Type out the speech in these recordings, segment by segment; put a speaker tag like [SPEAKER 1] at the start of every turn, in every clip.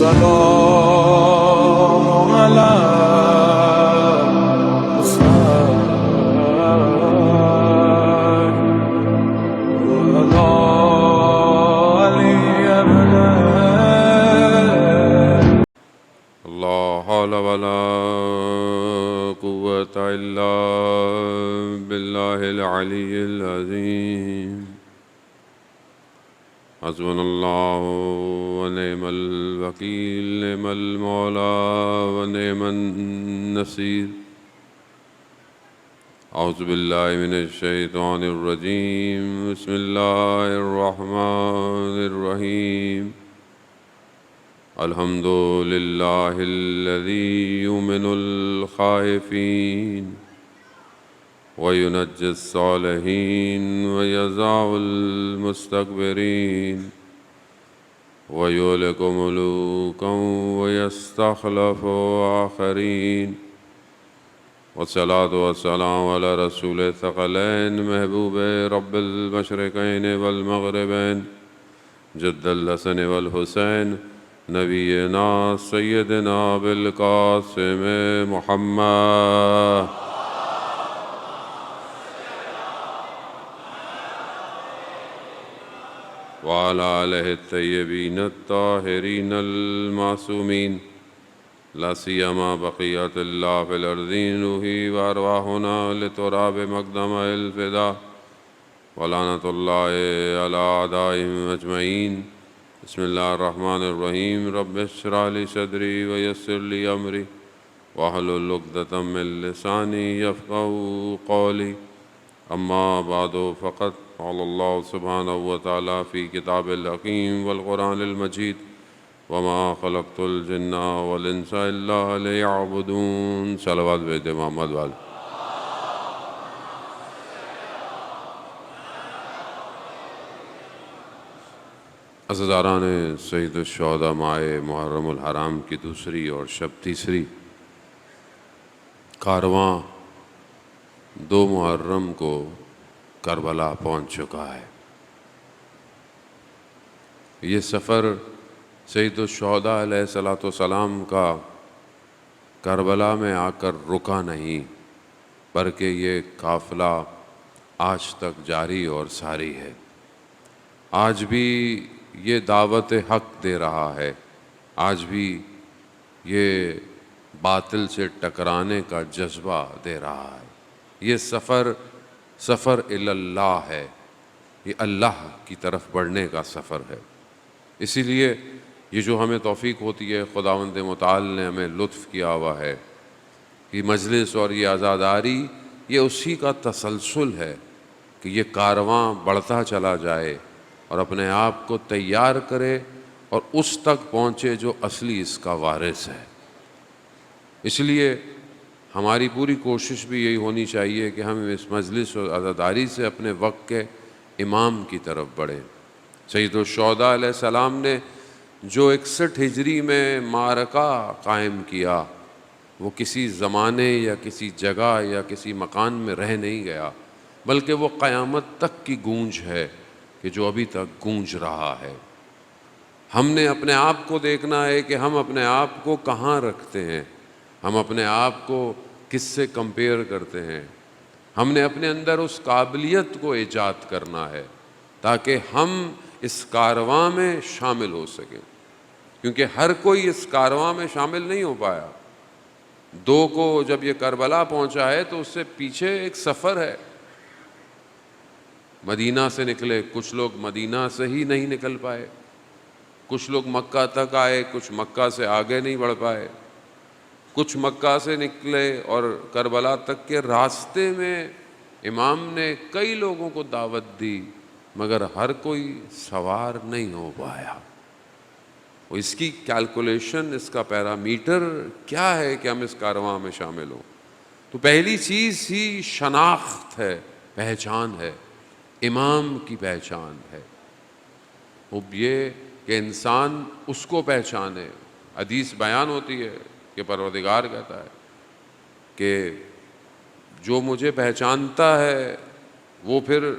[SPEAKER 1] السلام على حسين وعلى علي أبدا.
[SPEAKER 2] لا حول ولا قوة إلا بالله العلي العظيم. حسبنا الله ونعم الوكيل، نعم المولى ونعم النصير. أعوذ بالله من الشيطان الرجيم. بسم الله الرحمن الرحيم. الحمد لله الذي يؤمن الخائفين وينجي الصالحين ويزع المستكبرين ويهلك ملوكا ويستخلف آخرين. والصلاة والسلام على رسول الثقلين محبوب رب المشرقين والمغربين جد الحسن والحسين نبینا سیدنا بالقاسم محمد وعلى آلہ الطیبین الطاہرین المعصومین لا سیما بقیت اللہ فی الارضین روحی وارواحنا لتراب مقدم الفدا ولعنۃ اللہ علی اعدائهم اجمعین. بسم اللہ الرحمن الرحیم. رب اشرح لی صدری ویسر لی امری واحلل عقدۃ من لسانی یفقہوا قولی. اما بعد فقد قال اللہ سبحانہ وتعالی فی کتاب الحکیم والقرآن المجید وما خلقت الجن والانس الا لیعبدون. صلوات بیت محمد والے. عزیزاران سید الشہداء ماہ محرم الحرام کی دوسری اور شب تیسری کارواں 2 محرم کو کربلا پہنچ چکا ہے. یہ سفر سید الشہداء علیہ السلام کا کربلا میں آ کر رکا نہیں، بلکہ یہ قافلہ آج تک جاری اور ساری ہے. آج بھی یہ دعوت حق دے رہا ہے، آج بھی یہ باطل سے ٹکرانے کا جذبہ دے رہا ہے. یہ سفر اللہ ہے، یہ اللہ کی طرف بڑھنے کا سفر ہے. اسی لیے یہ جو ہمیں توفیق ہوتی ہے، خداوند متعال نے ہمیں لطف کیا ہوا ہے، یہ مجلس اور یہ عزاداری یہ اسی کا تسلسل ہے کہ یہ کارواں بڑھتا چلا جائے اور اپنے آپ کو تیار کرے اور اس تک پہنچے جو اصلی اس کا وارث ہے. اس لیے ہماری پوری کوشش بھی یہی ہونی چاہیے کہ ہم اس مجلس اور عزاداری سے اپنے وقت کے امام کی طرف بڑھیں. سید الشہداء علیہ السلام نے جو 61 ہجری میں معرکہ قائم کیا، وہ کسی زمانے یا کسی جگہ یا کسی مکان میں رہ نہیں گیا، بلکہ وہ قیامت تک کی گونج ہے کہ جو ابھی تک گونج رہا ہے. ہم نے اپنے آپ کو دیکھنا ہے کہ ہم اپنے آپ کو کہاں رکھتے ہیں، ہم اپنے آپ کو کس سے کمپیئر کرتے ہیں. ہم نے اپنے اندر اس قابلیت کو ایجاد کرنا ہے تاکہ ہم اس کارواں میں شامل ہو سکیں، کیونکہ ہر کوئی اس کارواں میں شامل نہیں ہو پایا. 2 کو جب یہ کربلا پہنچا ہے تو اس سے پیچھے ایک سفر ہے. مدینہ سے نکلے، کچھ لوگ مدینہ سے ہی نہیں نکل پائے، کچھ لوگ مکہ تک آئے، کچھ مکہ سے آگے نہیں بڑھ پائے، کچھ مکہ سے نکلے اور کربلا تک کے راستے میں امام نے کئی لوگوں کو دعوت دی، مگر ہر کوئی سوار نہیں ہو پایا. وہ اس کی کیلکولیشن، اس کا پیرامیٹر کیا ہے کہ ہم اس کارواں میں شامل ہوں؟ تو پہلی چیز ہی شناخت ہے، پہچان ہے، امام کی پہچان ہے. وہ یہ کہ انسان اس کو پہچانے. حدیث بیان ہوتی ہے کہ پروردگار کہتا ہے کہ جو مجھے پہچانتا ہے وہ پھر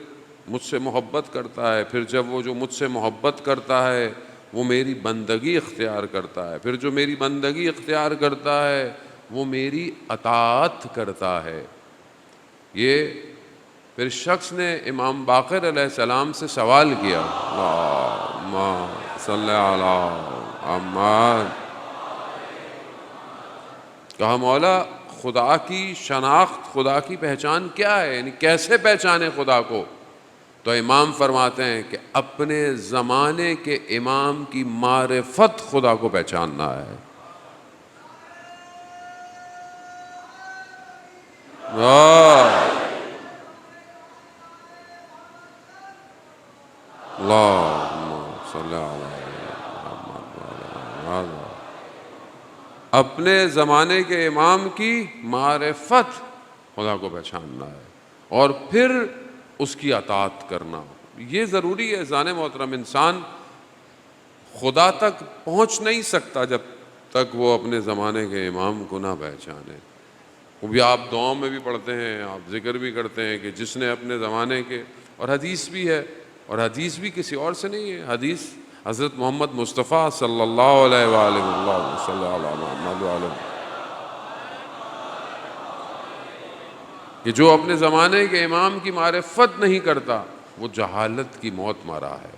[SPEAKER 2] مجھ سے محبت کرتا ہے، پھر جب وہ جو مجھ سے محبت کرتا ہے وہ میری بندگی اختیار کرتا ہے، پھر جو میری بندگی اختیار کرتا ہے وہ میری اطاعت کرتا ہے۔ یہ پھر شخص نے امام باقر علیہ السلام سے سوال کیا، اللہم صلی علی محمد، کہا مولا خدا کی شناخت، خدا کی پہچان کیا ہے، یعنی کیسے پہچانے خدا کو؟ تو امام فرماتے ہیں کہ اپنے زمانے کے امام کی معرفت خدا کو پہچاننا ہے۔ اللہم صلی علی محمد، اپنے زمانے کے امام کی معرفت خدا کو پہچاننا ہے اور پھر اس کی اطاعت کرنا۔ یہ ضروری ہے ذہن محترم، انسان خدا تک پہنچ نہیں سکتا جب تک وہ اپنے زمانے کے امام کو نہ پہچانے۔ وہ بھی آپ دعاؤں میں بھی پڑھتے ہیں، آپ ذکر بھی کرتے ہیں کہ جس نے اپنے زمانے کے، اور حدیث بھی ہے، اور حدیث بھی کسی اور سے نہیں ہے، حدیث حضرت محمد مصطفیٰ صلی اللہ علیہ وآلہ وسلم کہ جو اپنے زمانے کے امام کی معرفت نہیں کرتا وہ جہالت کی موت مرا ہے۔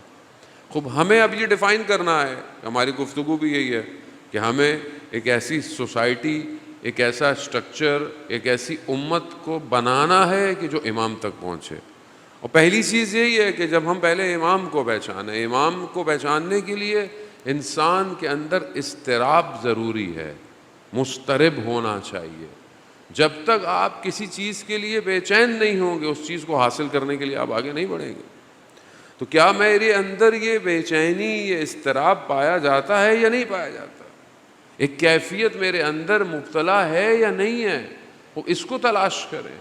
[SPEAKER 2] خوب ہمیں اب یہ ڈیفائن کرنا ہے، ہماری گفتگو بھی یہی ہے کہ ہمیں ایک ایسی سوسائٹی، ایک ایسا سٹرکچر، ایک ایسی امت کو بنانا ہے کہ جو امام تک پہنچے۔ اور پہلی چیز یہی ہے کہ جب ہم پہلے امام کو پہچانیں، امام کو پہچاننے کے لیے انسان کے اندر اضطراب ضروری ہے، مضطرب ہونا چاہیے۔ جب تک آپ کسی چیز کے لیے بے چین نہیں ہوں گے، اس چیز کو حاصل کرنے کے لیے آپ آگے نہیں بڑھیں گے۔ تو کیا میرے اندر یہ بے چینی، یہ اضطراب پایا جاتا ہے یا نہیں پایا جاتا؟ ایک کیفیت میرے اندر مبتلا ہے یا نہیں ہے؟ وہ اس کو تلاش کریں۔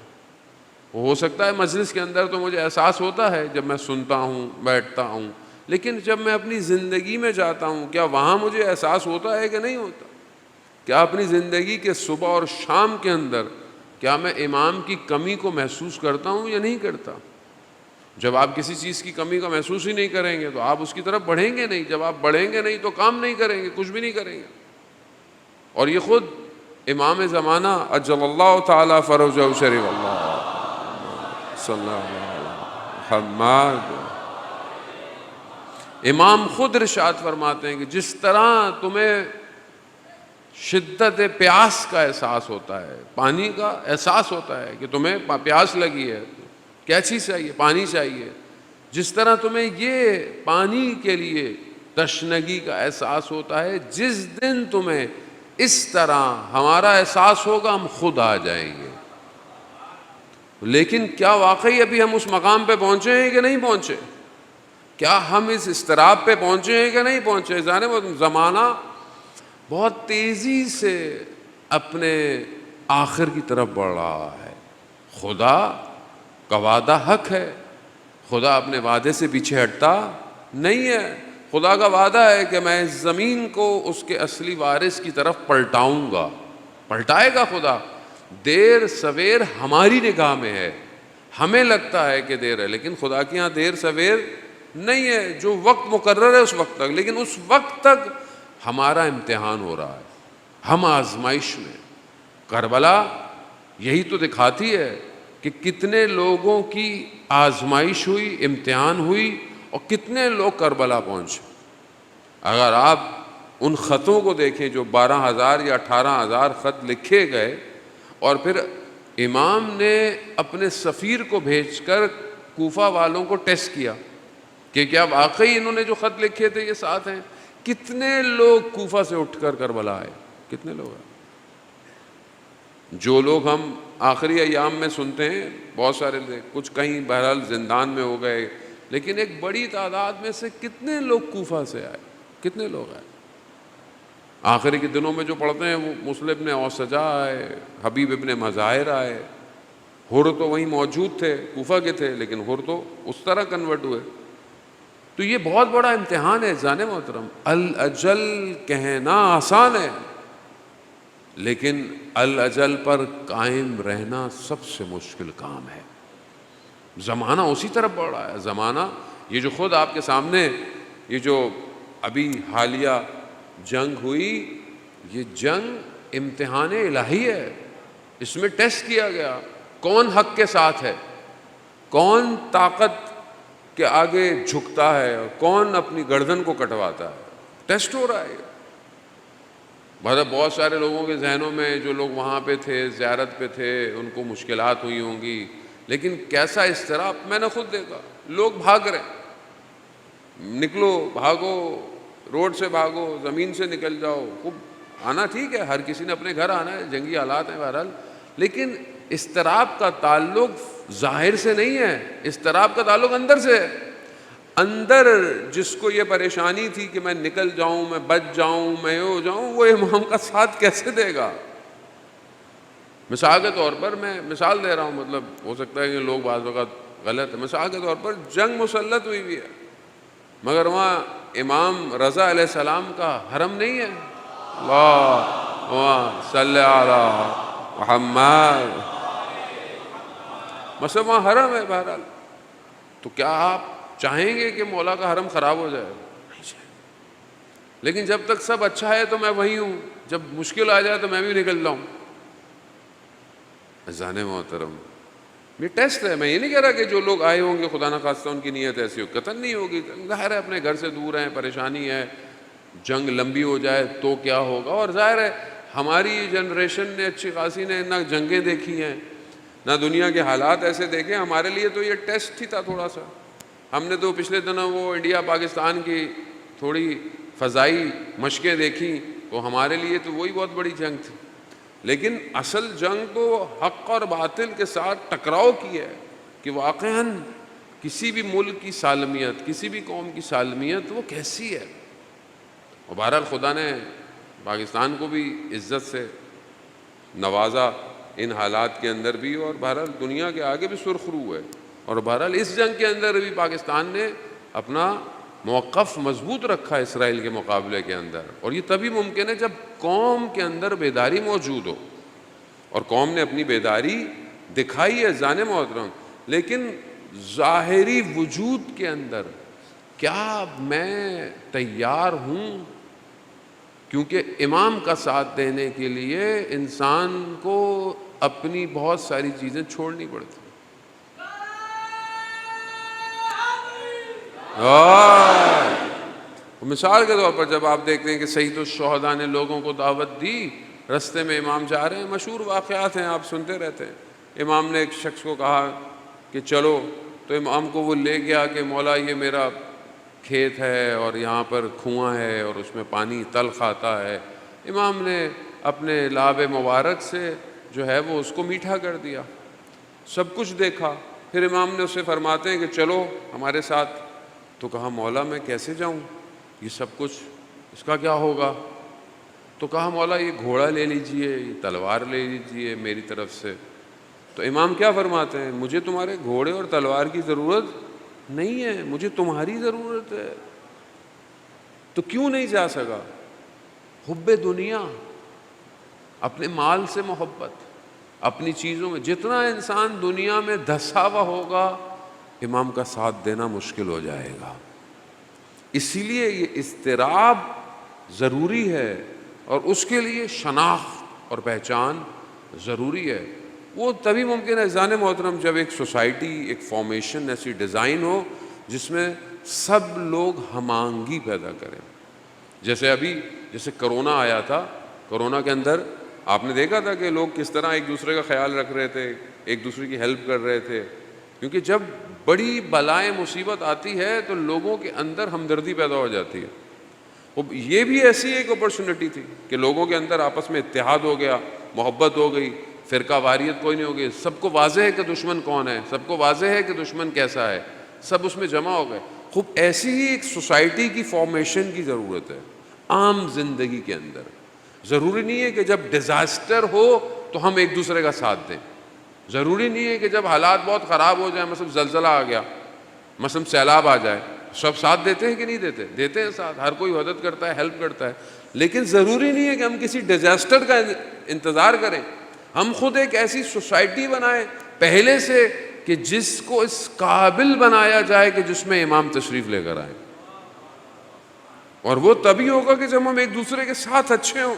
[SPEAKER 2] ہو سکتا ہے مجلس کے اندر تو مجھے احساس ہوتا ہے جب میں سنتا ہوں، بیٹھتا ہوں، لیکن جب میں اپنی زندگی میں جاتا ہوں کیا وہاں مجھے احساس ہوتا ہے کہ نہیں ہوتا؟ کیا اپنی زندگی کے صبح اور شام کے اندر کیا میں امام کی کمی کو محسوس کرتا ہوں یا نہیں کرتا؟ جب آپ کسی چیز کی کمی کا محسوس ہی نہیں کریں گے تو آپ اس کی طرف بڑھیں گے نہیں، جب آپ بڑھیں گے نہیں تو کام نہیں کریں گے، کچھ بھی نہیں کریں گے۔ اور یہ خود امام زمانہ اجل اللہ تعالی فرجہ شریف، اللہ صلی اللہ علیہ محمد، امام خود ارشاد فرماتے ہیں کہ جس طرح تمہیں شدت پیاس کا احساس ہوتا ہے، پانی کا احساس ہوتا ہے کہ تمہیں پیاس لگی ہے، کیا چیز چاہیے؟ پانی چاہیے، جس طرح تمہیں یہ پانی کے لیے تشنگی کا احساس ہوتا ہے، جس دن تمہیں اس طرح ہمارا احساس ہوگا ہم خود آ جائیں گے۔ لیکن کیا واقعی ابھی ہم اس مقام پہ پہنچے ہیں کہ نہیں پہنچے؟ کیا ہم اس اضطراب پہ پہنچے ہیں کہ نہیں پہنچے؟ زمانہ بہت تیزی سے اپنے آخر کی طرف بڑھ رہا ہے۔ خدا کا وعدہ حق ہے، خدا اپنے وعدے سے پیچھے ہٹتا نہیں ہے۔ خدا کا وعدہ ہے کہ میں اس زمین کو اس کے اصلی وارث کی طرف پلٹاؤں گا، پلٹائے گا خدا۔ دیر سویر ہماری نگاہ میں ہے، ہمیں لگتا ہے کہ دیر ہے، لیکن خدا کے ہاں دیر سویر نہیں ہے۔ جو وقت مقرر ہے اس وقت تک، لیکن اس وقت تک ہمارا امتحان ہو رہا ہے، ہم آزمائش میں۔ کربلا یہی تو دکھاتی ہے کہ کتنے لوگوں کی آزمائش ہوئی، امتحان ہوئی، اور کتنے لوگ کربلا پہنچے۔ اگر آپ ان خطوں کو دیکھیں جو 12,000 یا 18,000 خط لکھے گئے، اور پھر امام نے اپنے سفیر کو بھیج کر کوفہ والوں کو ٹیسٹ کیا کہ کیا واقعی انہوں نے جو خط لکھے تھے یہ ساتھ ہیں؟ کتنے لوگ کوفہ سے اٹھ کر کربلا آئے؟ کتنے لوگ ہیں؟ جو لوگ ہم آخری ایام میں سنتے ہیں، بہت سارے کچھ کہیں بہرحال زندان میں ہو گئے، لیکن ایک بڑی تعداد میں سے کتنے لوگ کوفہ سے آئے؟ کتنے لوگ آئے؟ آخری کے دنوں میں جو پڑھتے ہیں وہ مسلم ابن اوسجا آئے، حبیب ابن مظاہر آئے، حر تو وہیں موجود تھے، کوفہ کے تھے، لیکن حر تو اس طرح کنورٹ ہوئے۔ تو یہ بہت بڑا امتحان ہے جان محترم۔ الاجل کہنا آسان ہے، لیکن الاجل پر قائم رہنا سب سے مشکل کام ہے۔ زمانہ اسی طرف بڑھ رہا ہے، زمانہ یہ جو خود آپ کے سامنے یہ جو ابھی حالیہ جنگ ہوئی، یہ جنگ امتحان الہی ہے، اس میں ٹیسٹ کیا گیا کون حق کے ساتھ ہے، کون طاقت کے آگے جھکتا ہے اور کون اپنی گردن کو کٹواتا ہے، ٹیسٹ ہو رہا ہے۔ بہت سارے لوگوں کے ذہنوں میں، جو لوگ وہاں پہ تھے، زیارت پہ تھے، ان کو مشکلات ہوئی ہوں گی، لیکن کیسا اضطراب میں نے خود دیکھا، لوگ بھاگ رہے ہیں، نکلو بھاگو، روڈ سے بھاگو، زمین سے نکل جاؤ، خوب آنا ٹھیک ہے، ہر کسی نے اپنے گھر آنا ہے، جنگی حالات ہیں بہرحال، لیکن اضطراب کا تعلق ظاہر سے نہیں ہے، اضطراب کا تعلق اندر سے ہے۔ اندر جس کو یہ پریشانی تھی کہ میں نکل جاؤں، میں بچ جاؤں، میں ہو جاؤں، وہ امام کا ساتھ کیسے دے گا؟ مثال کے طور پر میں مثال دے رہا ہوں، مطلب ہو سکتا ہے کہ لوگ بعض وقت غلط ہے، مثال کے طور پر جنگ مسلط ہوئی ہے، مگر وہاں امام رضا علیہ السلام کا حرم نہیں ہے، اللہم صلی علی محمد، مثلا وہاں حرم ہے بہرحال، تو کیا آپ چاہیں گے کہ مولا کا حرم خراب ہو جائے؟ نہیں چاہیں گے، لیکن جب تک سب اچھا ہے تو میں وہی ہوں، جب مشکل آ جائے تو میں بھی نکل جاؤں۔ عزیزان محترم، یہ ٹیسٹ ہے، میں یہ نہیں کہہ رہا کہ جو لوگ آئے ہوں گے خدا نخواستہ ان کی نیت ایسی ہو، قطعاً نہیں ہوگی، ظاہر ہے اپنے گھر سے دور ہیں، پریشانی ہے، جنگ لمبی ہو جائے تو کیا ہوگا، اور ظاہر ہے ہماری جنریشن نے اچھی خاصی نے نہ جنگیں دیکھی ہیں، نہ دنیا کے حالات ایسے دیکھے، ہمارے لیے تو یہ ٹیسٹ ہی تھا تھوڑا سا۔ ہم نے تو پچھلے دنوں وہ انڈیا پاکستان کی تھوڑی فضائی مشقیں دیکھی، تو ہمارے لیے تو وہی بہت بڑی جنگ تھی، لیکن اصل جنگ تو حق اور باطل کے ساتھ ٹکراؤ کی ہے، کہ واقعاً کسی بھی ملک کی سالمیت، کسی بھی قوم کی سالمیت وہ کیسی ہے۔ اور بہرحال خدا نے پاکستان کو بھی عزت سے نوازا ان حالات کے اندر بھی، اور بہرحال دنیا کے آگے بھی سرخ رو ہے، اور بہرحال اس جنگ کے اندر بھی پاکستان نے اپنا موقف مضبوط رکھا اسرائیل کے مقابلے کے اندر، اور یہ تبھی ممکن ہے جب قوم کے اندر بیداری موجود ہو، اور قوم نے اپنی بیداری دکھائی ہے جان محترم، لیکن ظاہری وجود کے اندر کیا میں تیار ہوں؟ کیونکہ امام کا ساتھ دینے کے لیے انسان کو اپنی بہت ساری چیزیں چھوڑنی پڑتی، مثال کے طور پر جب آپ دیکھتے ہیں کہ سید الشہداء نے لوگوں کو دعوت دی، رستے میں امام جا رہے ہیں، مشہور واقعات ہیں، آپ سنتے رہتے ہیں، امام نے ایک شخص کو کہا کہ چلو، تو امام کو وہ لے گیا کہ مولا یہ میرا کھیت ہے اور یہاں پر کنواں ہے اور اس میں پانی تلخ آتا ہے، امام نے اپنے لاب مبارک سے جو ہے وہ اس کو میٹھا کر دیا، سب کچھ دیکھا، پھر امام نے اسے فرماتے ہیں کہ چلو ہمارے ساتھ، تو کہا مولا میں کیسے جاؤں، یہ سب کچھ اس کا کیا ہوگا؟ تو کہا مولا یہ گھوڑا لے لیجئے، یہ تلوار لے لیجئے میری طرف سے۔ تو امام کیا فرماتے ہیں؟ مجھے تمہارے گھوڑے اور تلوار کی ضرورت نہیں ہے، مجھے تمہاری ضرورت ہے۔ تو کیوں نہیں جا سکا؟ حب دنیا، اپنے مال سے محبت، اپنی چیزوں میں، جتنا انسان دنیا میں دھسا ہوا ہوگا امام کا ساتھ دینا مشکل ہو جائے گا۔ اسی لیے یہ اضطراب ضروری ہے، اور اس کے لیے شناخت اور پہچان ضروری ہے۔ وہ تبھی ممکن ہے ذہن محترم جب ایک سوسائٹی، ایک فارمیشن ایسی ڈیزائن ہو جس میں سب لوگ ہم آہنگی پیدا کریں۔ جیسے کرونا آیا تھا، کرونا کے اندر آپ نے دیکھا تھا کہ لوگ کس طرح ایک دوسرے کا خیال رکھ رہے تھے، ایک دوسرے کی ہیلپ کر رہے تھے، کیونکہ جب بڑی بلائیں مصیبت آتی ہے تو لوگوں کے اندر ہمدردی پیدا ہو جاتی ہے۔ یہ بھی ایسی ایک اپرچونٹی تھی کہ لوگوں کے اندر آپس میں اتحاد ہو گیا، محبت ہو گئی، فرقہ واریت کوئی نہیں ہو گئی، سب کو واضح ہے کہ دشمن کون ہے، سب کو واضح ہے کہ دشمن کیسا ہے، سب اس میں جمع ہو گئے۔ خوب ایسی ہی ایک سوسائٹی کی فارمیشن کی ضرورت ہے عام زندگی کے اندر۔ ضروری نہیں ہے کہ جب ڈیزاسٹر ہو تو ہم ایک دوسرے کا ساتھ دیں، ضروری نہیں ہے کہ جب حالات بہت خراب ہو جائیں، مثلا زلزلہ آ گیا، مثلا سیلاب آ جائے، سب ساتھ دیتے ہیں کہ نہیں دیتے؟ دیتے ہیں ساتھ، ہر کوئی مدد کرتا ہے، ہیلپ کرتا ہے، لیکن ضروری نہیں ہے کہ ہم کسی ڈیزاسٹر کا انتظار کریں۔ ہم خود ایک ایسی سوسائٹی بنائیں پہلے سے کہ جس کو اس قابل بنایا جائے کہ جس میں امام تشریف لے کر آئیں۔ اور وہ تبھی ہوگا کہ جب ہم ایک دوسرے کے ساتھ اچھے ہوں.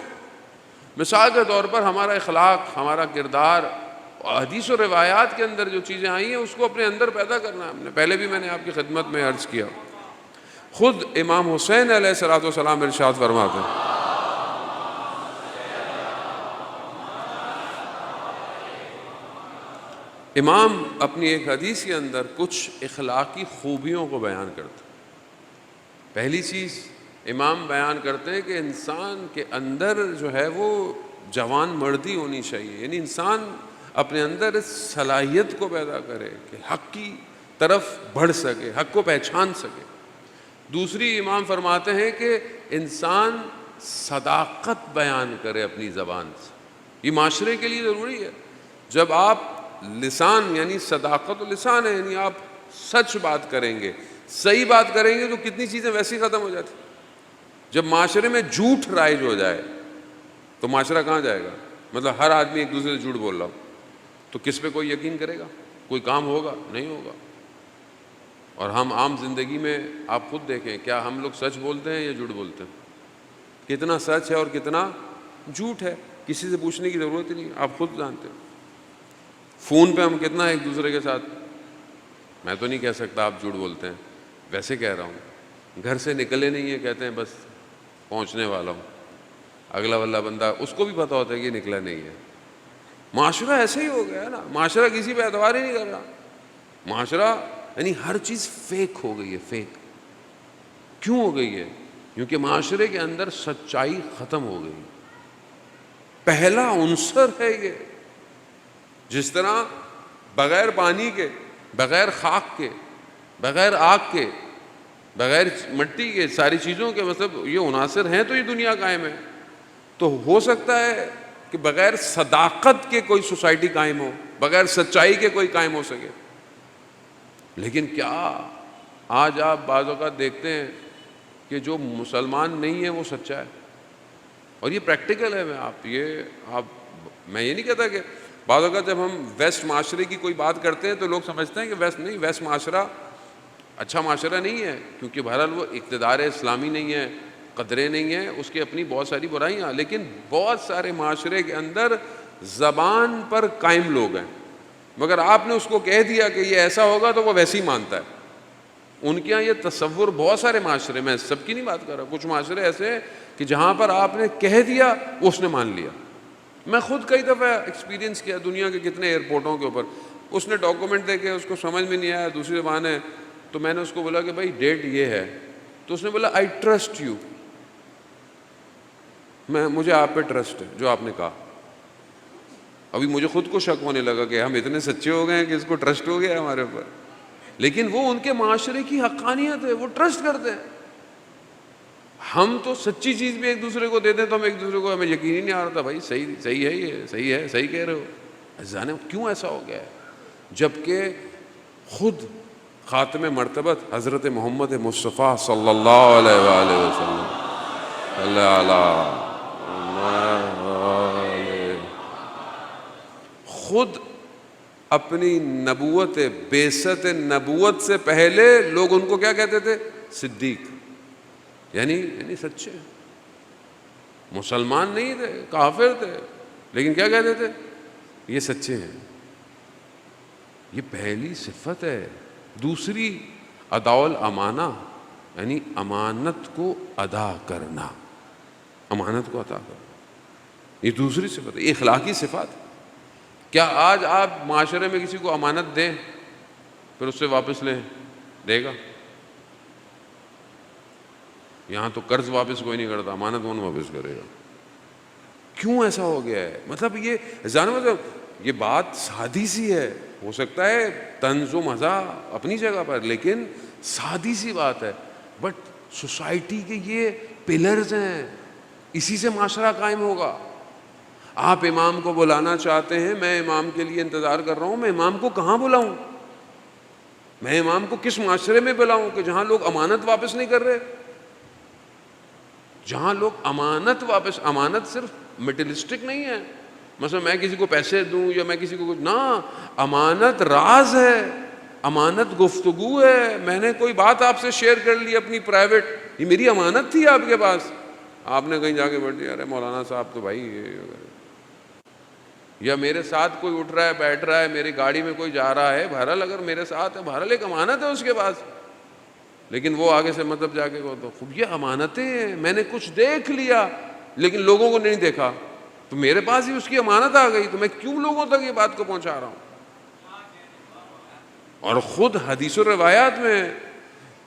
[SPEAKER 2] مثال کے طور پر ہمارا اخلاق، ہمارا کردار، حدیث و روایات کے اندر جو چیزیں آئی ہیں اس کو اپنے اندر پیدا کرنا ہے ہم نے. پہلے بھی میں نے آپ کی خدمت میں عرض کیا، خود امام حسین علیہ الصلوۃ والسلام ارشاد فرماتے ہیں، امام اپنی ایک حدیث کے اندر کچھ اخلاقی خوبیوں کو بیان کرتے ہیں. پہلی چیز امام بیان کرتے ہیں کہ انسان کے اندر جو ہے وہ جوان مردی ہونی چاہیے، یعنی انسان اپنے اندر اس صلاحیت کو پیدا کرے کہ حق کی طرف بڑھ سکے، حق کو پہچان سکے. دوسری امام فرماتے ہیں کہ انسان صداقت بیان کرے اپنی زبان سے. یہ معاشرے کے لیے ضروری ہے. جب آپ لسان، یعنی صداقت و لسان ہے، یعنی آپ سچ بات کریں گے، صحیح بات کریں گے تو کتنی چیزیں ویسے ہی ختم ہو جاتی. جب معاشرے میں جھوٹ رائج ہو جائے تو معاشرہ کہاں جائے گا؟ مطلب ہر آدمی ایک دوسرے سے جھوٹ بول رہا ہو تو کس پہ کوئی یقین کرے گا؟ کوئی کام ہوگا؟ نہیں ہوگا. اور ہم عام زندگی میں آپ خود دیکھیں، کیا ہم لوگ سچ بولتے ہیں یا جھوٹ بولتے ہیں؟ کتنا سچ ہے اور کتنا جھوٹ ہے کسی سے پوچھنے کی ضرورت ہی نہیں، آپ خود جانتے ہیں. فون پہ ہم کتنا ایک دوسرے کے ساتھ، میں تو نہیں کہہ سکتا آپ جھوٹ بولتے ہیں، ویسے کہہ رہا ہوں. گھر سے نکلے نہیں ہیں، کہتے ہیں بس پہنچنے والا ہوں. اگلا والا بندہ اس کو بھی پتہ ہوتا ہے کہ نکلا نہیں ہے. معاشرہ ایسے ہی ہو گیا ہے نا، معاشرہ کسی پہ اعتبار ہی نہیں کر رہا. معاشرہ یعنی ہر چیز فیک ہو گئی ہے. فیک کیوں ہو گئی ہے؟ کیونکہ معاشرے کے اندر سچائی ختم ہو گئی. پہلا عنصر ہے یہ. جس طرح بغیر پانی کے، بغیر خاک کے، بغیر آگ کے، بغیر مٹی کے، ساری چیزوں کے مطلب یہ عناصر ہیں تو یہ دنیا قائم ہے. تو ہو سکتا ہے کہ بغیر صداقت کے کوئی سوسائٹی قائم ہو، بغیر سچائی کے کوئی قائم ہو سکے. لیکن کیا آج آپ بعض اوقات دیکھتے ہیں کہ جو مسلمان نہیں ہے وہ سچا ہے. اور یہ پریکٹیکل ہے. میں یہ نہیں کہتا کہ بعض اوقات جب ہم ویسٹ معاشرے کی کوئی بات کرتے ہیں تو لوگ سمجھتے ہیں کہ ویسٹ معاشرہ اچھا معاشرہ نہیں ہے، کیونکہ بہرحال وہ اقتدار اسلامی نہیں ہے، قدریں نہیں ہیں، اس کی اپنی بہت ساری برائیاں. لیکن بہت سارے معاشرے کے اندر زبان پر قائم لوگ ہیں، مگر آپ نے اس کو کہہ دیا کہ یہ ایسا ہوگا تو وہ ویسے ہی مانتا ہے. ان کے یہاں یہ تصور بہت سارے معاشرے میں، سب کی نہیں بات کر رہا، کچھ معاشرے ایسے ہیں کہ جہاں پر آپ نے کہہ دیا وہ اس نے مان لیا. میں خود کئی دفعہ ایکسپیرینس کیا دنیا کے کتنے ایئرپورٹوں کے اوپر. اس نے ڈاکومنٹ دے کے اس کو سمجھ میں نہیں آیا، دوسری زبان ہے، تو میں نے اس کو بولا کہ بھائی ڈیٹ یہ ہے، تو اس نے بولا آئی ٹرسٹ یو. مجھے آپ پہ ٹرسٹ ہے جو آپ نے کہا. ابھی مجھے خود کو شک ہونے لگا کہ ہم اتنے سچے ہو گئے ہیں کہ اس کو ٹرسٹ ہو گیا ہمارے اوپر. لیکن وہ ان کے معاشرے کی حقانیت ہے، وہ ٹرسٹ کرتے ہیں. ہم تو سچی چیز بھی ایک دوسرے کو دیتے ہیں تو ہم ایک دوسرے کو، ہمیں یقین ہی نہیں آ رہا تھا بھائی صحیح ہے، یہ صحیح ہے، صحیح کہہ رہے ہو. جانے کیوں ایسا ہو گیا ہے؟ جبکہ خود خاتم مرتبت حضرت محمد مصطفیٰ صلی اللہ علیہ وآلہ وسلم خود اپنی نبوت، بعثت نبوت سے پہلے لوگ ان کو کیا کہتے تھے؟ صدیق. یعنی سچے. مسلمان نہیں تھے، کافر تھے، لیکن کیا کہتے تھے؟ یہ سچے ہیں. یہ پہلی صفت ہے. دوسری ادا الامانہ، یعنی امانت کو ادا کرنا. امانت کو ادا کرنا یہ دوسری صفت ہے، یہ اخلاقی صفات. کیا آج آپ معاشرے میں کسی کو امانت دیں پھر اس سے واپس لیں، دے گا؟ یہاں تو قرض واپس کوئی نہیں کرتا، امانت کون واپس کرے گا؟ کیوں ایسا ہو گیا ہے؟ مطلب یہ بات سادی سی ہے، ہو سکتا ہے طنز و مزاح اپنی جگہ پر، لیکن سادی سی بات ہے. بٹ سوسائٹی کے یہ پلرز ہیں، اسی سے معاشرہ قائم ہوگا. آپ امام کو بلانا چاہتے ہیں، میں امام کے لیے انتظار کر رہا ہوں، میں امام کو کہاں بلاؤں؟ میں امام کو کس معاشرے میں بلاؤں کہ جہاں لوگ امانت واپس نہیں کر رہے؟ جہاں لوگ امانت صرف مٹیریلسٹک نہیں ہے، مثلا میں کسی کو پیسے دوں یا میں کسی کو کچھ، نہ، امانت راز ہے. امانت گفتگو ہے. میں نے کوئی بات آپ سے شیئر کر لی اپنی پرائیویٹ, یہ میری امانت تھی آپ کے پاس, آپ نے کہیں جا کے بیٹھ دیا, ارے مولانا صاحب تو بھائی, یا میرے ساتھ کوئی اٹھ رہا ہے بیٹھ رہا ہے, میری گاڑی میں کوئی جا رہا ہے, بہرحال اگر میرے ساتھ ہے بہرحال ایک امانت ہے اس کے پاس, لیکن وہ آگے سے مطلب جا کے وہ تو خوب یہ امانتیں ہیں. میں نے کچھ دیکھ لیا لیکن لوگوں کو نہیں دیکھا, تو میرے پاس ہی اس کی امانت آ گئی, تو میں کیوں لوگوں تک یہ بات کو پہنچا رہا ہوں. اور خود حدیث و روایات میں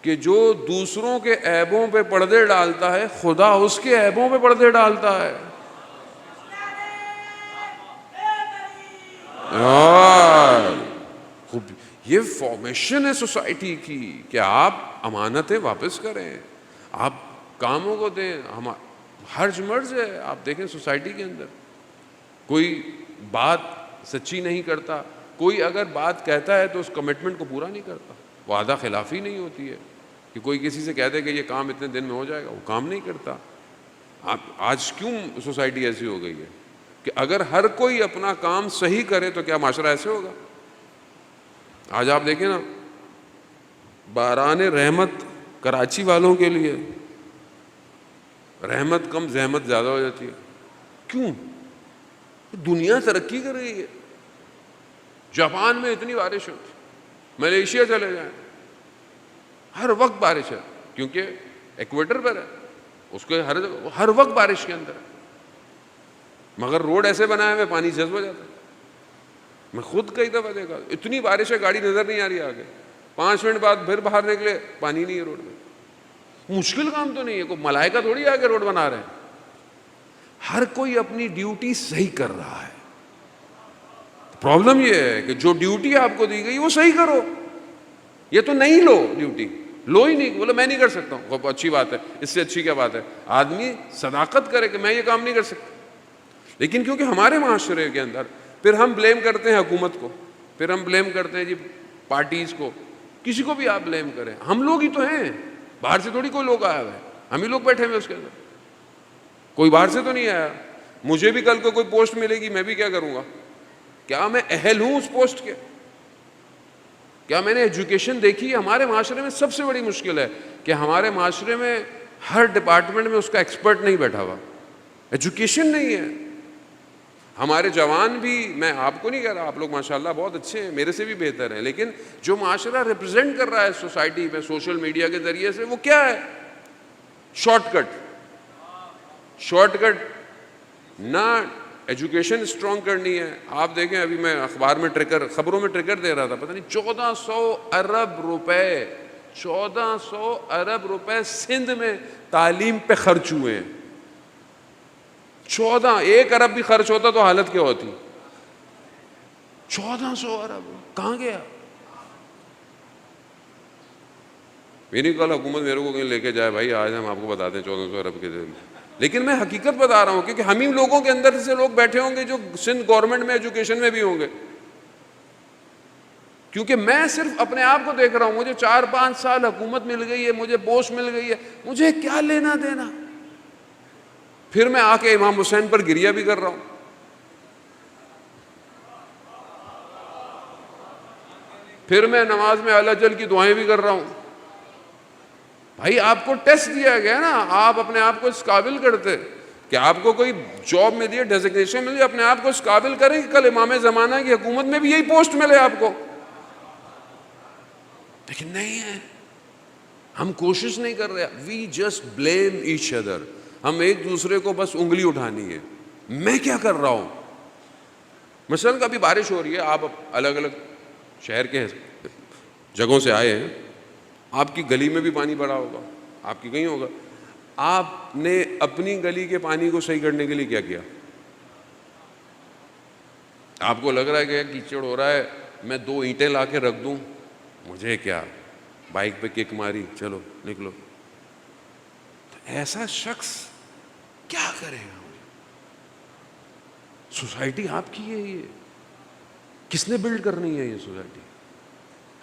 [SPEAKER 2] کہ جو دوسروں کے عیبوں پہ پردے ڈالتا ہے, خدا اس کے عیبوں پہ پردے ڈالتا ہے. خوب یہ فارمیشن ہے سوسائٹی کی کہ آپ امانتیں واپس کریں, آپ کاموں کو دیں. ہرج مرج ہے. آپ دیکھیں سوسائٹی کے اندر کوئی بات سچی نہیں کرتا, کوئی اگر بات کہتا ہے تو اس کمٹمنٹ کو پورا نہیں کرتا, وعدہ خلافی نہیں ہوتی ہے کہ کوئی کسی سے کہہ دے کہ یہ کام اتنے دن میں ہو جائے گا, وہ کام نہیں کرتا. آپ آج کیوں سوسائٹی ایسی ہو گئی ہے کہ اگر ہر کوئی اپنا کام صحیح کرے تو کیا معاشرہ ایسے ہوگا؟ آج آپ دیکھیں نا, باران رحمت کراچی والوں کے لیے رحمت کم زحمت زیادہ ہو جاتی ہے. کیوں؟ دنیا ترقی کر رہی ہے. جاپان میں اتنی بارش ہوتی, ملیشیا چلے جائیں, ہر وقت بارش ہے کیونکہ ایکویٹر پر ہے, اس کو ہر وقت بارش کے اندر ہے, مگر روڈ ایسے بنائے ہوئے پانی جذب ہو جاتا ہے. میں خود کئی دفعہ دیکھا, اتنی بارش ہے گاڑی نظر نہیں آ رہی آگے, 5 منٹ بعد پھر باہر نکلے پانی نہیں ہے روڈ میں. مشکل کام تو نہیں ہے, کوئی ملائکہ تھوڑی آگے روڈ بنا رہے ہیں. ہر کوئی اپنی ڈیوٹی صحیح کر رہا ہے. پرابلم یہ ہے کہ جو ڈیوٹی آپ کو دی گئی وہ صحیح کرو, یہ تو نہیں لو ڈیوٹی, لو ہی نہیں, بولے میں نہیں کر سکتا ہوں, وہ اچھی بات ہے, اس سے اچھی کیا بات ہے. آدمی صداقت کرے کہ میں یہ کام نہیں کر سکتا. لیکن کیونکہ ہمارے معاشرے کے اندر پھر ہم بلیم کرتے ہیں حکومت کو, پھر ہم بلیم کرتے ہیں جی پارٹیز کو, کسی کو بھی آپ بلیم کریں, ہم لوگ ہی تو ہیں, باہر سے تھوڑی کوئی لوگ آیا ہوا ہے, ہم ہی لوگ بیٹھے ہوئے اس کے اندر, کوئی باہر سے تو نہیں آیا. مجھے بھی کل کو کوئی پوسٹ ملے گی, میں بھی کیا کروں گا؟ کیا میں اہل ہوں اس پوسٹ کے؟ کیا میں نے ایجوکیشن دیکھی؟ ہمارے معاشرے میں سب سے بڑی مشکل ہے کہ ہمارے معاشرے میں ہر ڈپارٹمنٹ میں اس کا ایکسپرٹ نہیں بیٹھا ہوا, ایجوکیشن نہیں ہے. ہمارے جوان بھی, میں آپ کو نہیں کہہ رہا, آپ لوگ ماشاءاللہ بہت اچھے ہیں, میرے سے بھی بہتر ہیں, لیکن جو معاشرہ ریپرزینٹ کر رہا ہے سوسائٹی میں سوشل میڈیا کے ذریعے سے, وہ کیا ہے؟ Short cut. شارٹ کٹ نہ ایجوکیشن اسٹرانگ کرنی ہے. آپ دیکھیں ابھی میں اخبار میں خبروں میں ٹریکر دے رہا تھا, پتہ نہیں 1400 ارب روپے 1400 ارب روپے سندھ میں تعلیم پہ خرچ ہوئے ہیں. 1 ارب بھی خرچ ہوتا تو حالت کیا ہوتی؟ 1400 ارب کہاں گیا؟ میری کل حکومت میرے کو کہیں لے کے جائے, بھائی آج ہم آپ کو بتاتے ہیں 1400 ارب کے دن, لیکن میں حقیقت بتا رہا ہوں کیونکہ ہم ہی لوگوں کے اندر سے لوگ بیٹھے ہوں گے جو سندھ گورنمنٹ میں ایجوکیشن میں بھی ہوں گے. کیونکہ میں صرف اپنے آپ کو دیکھ رہا ہوں, مجھے 4-5 سال حکومت مل گئی ہے, مجھے پوسٹ مل گئی ہے, مجھے کیا لینا دینا. پھر میں آ کے امام حسین پر گریہ بھی کر رہا ہوں, پھر میں نماز میں اعلی جل کی دعائیں بھی کر رہا ہوں. بھائی آپ کو ٹیسٹ دیا گیا نا, آپ اپنے آپ کو اس قابل کرتے کہ آپ کو کوئی جاب ملی ہے, ڈیزگنیشن ملی ہے, اپنے آپ کو اس قابل کریں کہ کل امام زمانہ کی حکومت میں بھی یہی پوسٹ ملے آپ کو. لیکن نہیں ہے, ہم کوشش نہیں کر رہے. We just blame each other, ہم ایک دوسرے کو بس انگلی اٹھانی ہے, میں کیا کر رہا ہوں. مثلاً کبھی بارش ہو رہی ہے, آپ الگ الگ شہر کے جگہوں سے آئے ہیں, آپ کی گلی میں بھی پانی بڑا ہوگا, آپ کی کہیں ہوگا. آپ نے اپنی گلی کے پانی کو صحیح کرنے کے لیے کیا کیا؟ آپ کو لگ رہا ہے کہ کیچڑ ہو رہا ہے, میں 2 اینٹیں لا کے رکھ دوں, مجھے کیا, بائک پہ کک ماری, چلو نکلو. تو ایسا شخص کیا کرے گا؟ سوسائٹی آپ کی ہے, یہ کس نے بلڈ کرنی ہے؟ یہ سوسائٹی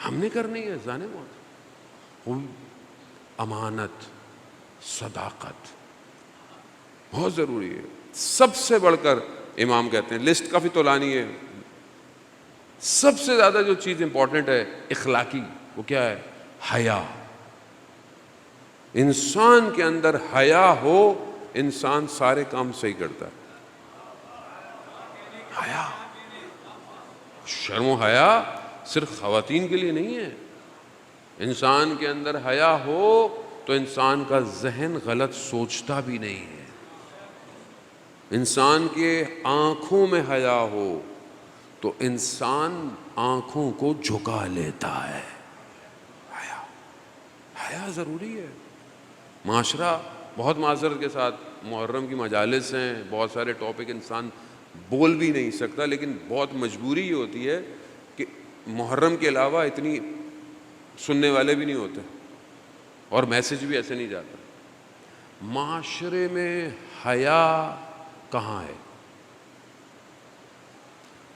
[SPEAKER 2] ہم نے کرنی ہے. جانے موت, امانت, صداقت بہت ضروری ہے. سب سے بڑھ کر امام کہتے ہیں, لسٹ کافی تولانی ہے, سب سے زیادہ جو چیز امپورٹنٹ ہے اخلاقی، وہ کیا ہے؟ حیا. انسان کے اندر حیا ہو، انسان سارے کام صحیح کرتا ہے. حیا، شرم و حیا صرف خواتین کے لیے نہیں ہے. انسان کے اندر حیا ہو تو انسان کا ذہن غلط سوچتا بھی نہیں ہے. انسان کے آنکھوں میں حیا ہو تو انسان آنکھوں کو جھکا لیتا ہے. حیا، حیا ضروری ہے. معاشرہ بہت معذرت کے ساتھ، محرم کی مجالس ہیں، بہت سارے ٹاپک انسان بول بھی نہیں سکتا، لیکن بہت مجبوری یہ ہوتی ہے کہ محرم کے علاوہ اتنی سننے والے بھی نہیں ہوتے اور میسج بھی ایسے نہیں جاتا. معاشرے میں حیا کہاں ہے؟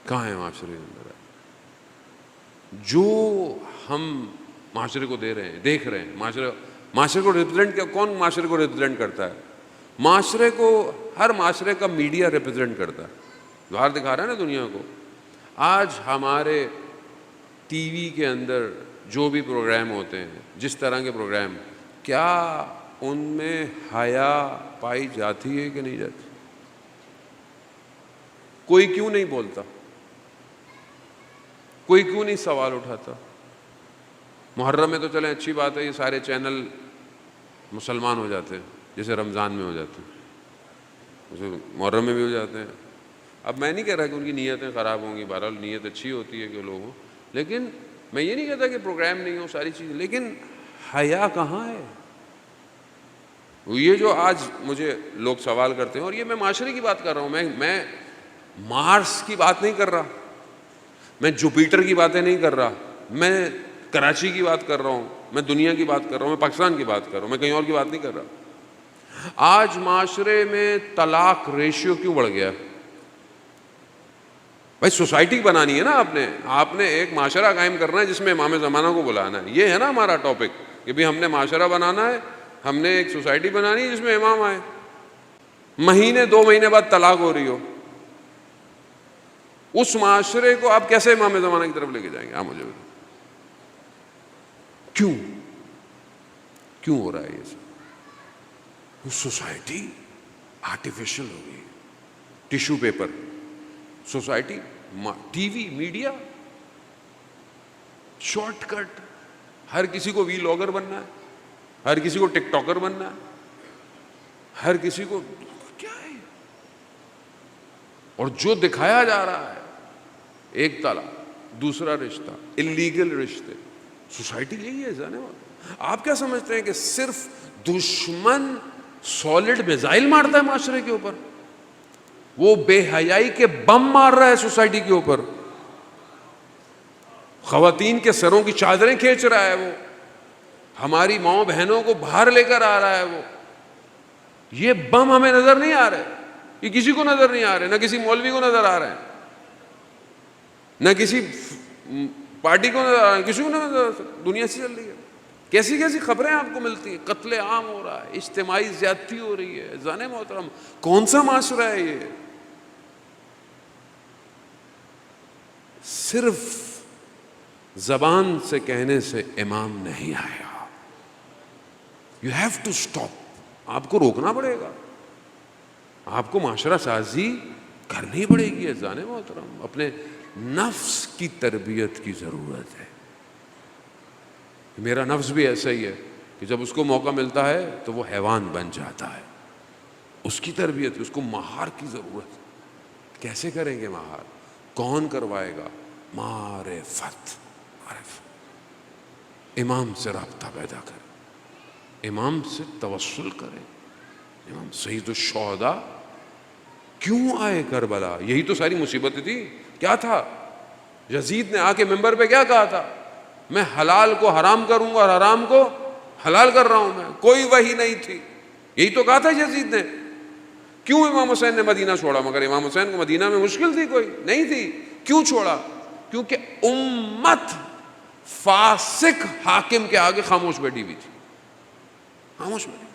[SPEAKER 2] کہاں ہے معاشرے کے اندر؟ جو ہم معاشرے کو دے رہے ہیں، دیکھ رہے ہیں، معاشرے کو ریپرزینٹ کیا؟ کون معاشرے کو ریپرزینٹ کرتا ہے؟ معاشرے کو ہر معاشرے کا میڈیا ریپرزینٹ کرتا ہے، باہر دکھا رہا ہے نا دنیا کو. آج ہمارے ٹی وی کے اندر جو بھی پروگرام ہوتے ہیں، جس طرح کے پروگرام، کیا ان میں حیا پائی جاتی ہے کہ نہیں جاتی؟ کوئی کیوں نہیں بولتا؟ کوئی کیوں نہیں سوال اٹھاتا؟ محرم میں تو چلیں اچھی بات ہے، یہ سارے چینل مسلمان ہو جاتے ہیں، جیسے رمضان میں ہو جاتے ہیں، جیسے محرم میں بھی ہو جاتے ہیں. اب میں نہیں کہہ رہا کہ ان کی نیتیں خراب ہوں گی، بہرحال نیت اچھی ہوتی ہے کہ لوگوں، لیکن میں یہ نہیں کہتا کہ پروگرام نہیں ہو، ساری چیزیں، لیکن حیا کہاں ہے؟ یہ جو آج مجھے لوگ سوال کرتے ہیں، اور یہ میں معاشرے کی بات کر رہا ہوں، میں مارس کی بات نہیں کر رہا، میں جوپیٹر کی باتیں نہیں کر رہا، میں کراچی کی بات کر رہا ہوں، میں دنیا کی بات کر رہا ہوں، میں پاکستان کی بات کر رہا ہوں، میں کہیں اور کی بات نہیں کر رہا. آج معاشرے میں طلاق ریشیو کیوں بڑھ گیا؟ بھائی سوسائٹی بنانی ہے نا، آپ نے ایک معاشرہ قائم کرنا ہے جس میں امام زمانہ کو بلانا ہے. یہ ہے نا ہمارا ٹاپک کہ بھی ہم نے معاشرہ بنانا ہے، ہم نے ایک سوسائٹی بنانی ہے جس میں امام آئے. مہینے 2 مہینے بعد طلاق ہو رہی ہو، اس معاشرے کو آپ کیسے امام زمانہ کی طرف لے کے جائیں گے؟ آپ مجھے بتائیں کیوں ہو رہا ہے یہ سب؟ سوسائٹی آرٹیفیشل ہو گئی. Tissue paper society, TV, media, shortcut. ہر کسی کو وی لاگر بننا ہے، ہر کسی کو ٹک ٹاکر بننا ہے، ہر کسی کو کیا ہے. اور جو دکھایا جا رہا ہے، ایک طلاق، دوسرا رشتہ، اللیگل رشتے، سوسائٹی یہی ہے. جانے آپ کیا سمجھتے ہیں کہ صرف دشمن سالڈ میزائل مارتا ہے معاشرے کے اوپر؟ وہ بے حیائی کے بم مار رہا ہے سوسائٹی کے اوپر، خواتین کے سروں کی چادریں کھینچ رہا ہے، وہ ہماری ماؤں بہنوں کو باہر لے کر آ رہا ہے. وہ یہ بم ہمیں نظر نہیں آ رہے، یہ کسی کو نظر نہیں آ رہے، نہ کسی مولوی کو نظر آ رہے ہیں، نہ کسی پارٹی کو نظر آ رہے ہیں، کسی کو نظر. دنیا سے چل رہی ہے، کیسی کیسی خبریں آپ کو ملتی ہیں. قتل عام ہو رہا ہے، اجتماعی زیادتی ہو رہی ہے. جانے محترم، کون سا معاشرہ ہے یہ؟ صرف زبان سے کہنے سے امام نہیں آیا. You have to stop. آپ کو روکنا پڑے گا، آپ کو معاشرہ سازی کرنی پڑے گی. جانے محترم، اپنے نفس کی تربیت کی ضرورت ہے. میرا نفس بھی ایسا ہی ہے کہ جب اس کو موقع ملتا ہے تو وہ حیوان بن جاتا ہے. اس کی تربیت، اس کو مہار کی ضرورت ہے. کیسے کریں گے مہار؟ کون کروائے گا؟ معرفت. امام سے رابطہ پیدا کریں، امام سے توسل کریں. امام سید الشہداء کیوں آئے کربلا؟ یہی تو ساری مصیبت تھی. کیا تھا؟ یزید نے آ کے ممبر پہ کیا کہا تھا؟ میں حلال کو حرام کروں گا اور حرام کو حلال کر رہا ہوں. میں کوئی وحی نہیں تھی، یہی تو کہا تھا یزید نے. کیوں امام حسین نے مدینہ چھوڑا؟ مگر امام حسین کو مدینہ میں مشکل تھی، کوئی نہیں تھی. کیوں چھوڑا؟ کیونکہ امت فاسق حاکم کے آگے خاموش بیٹھی ہوئی تھی. خاموش بیٹھی،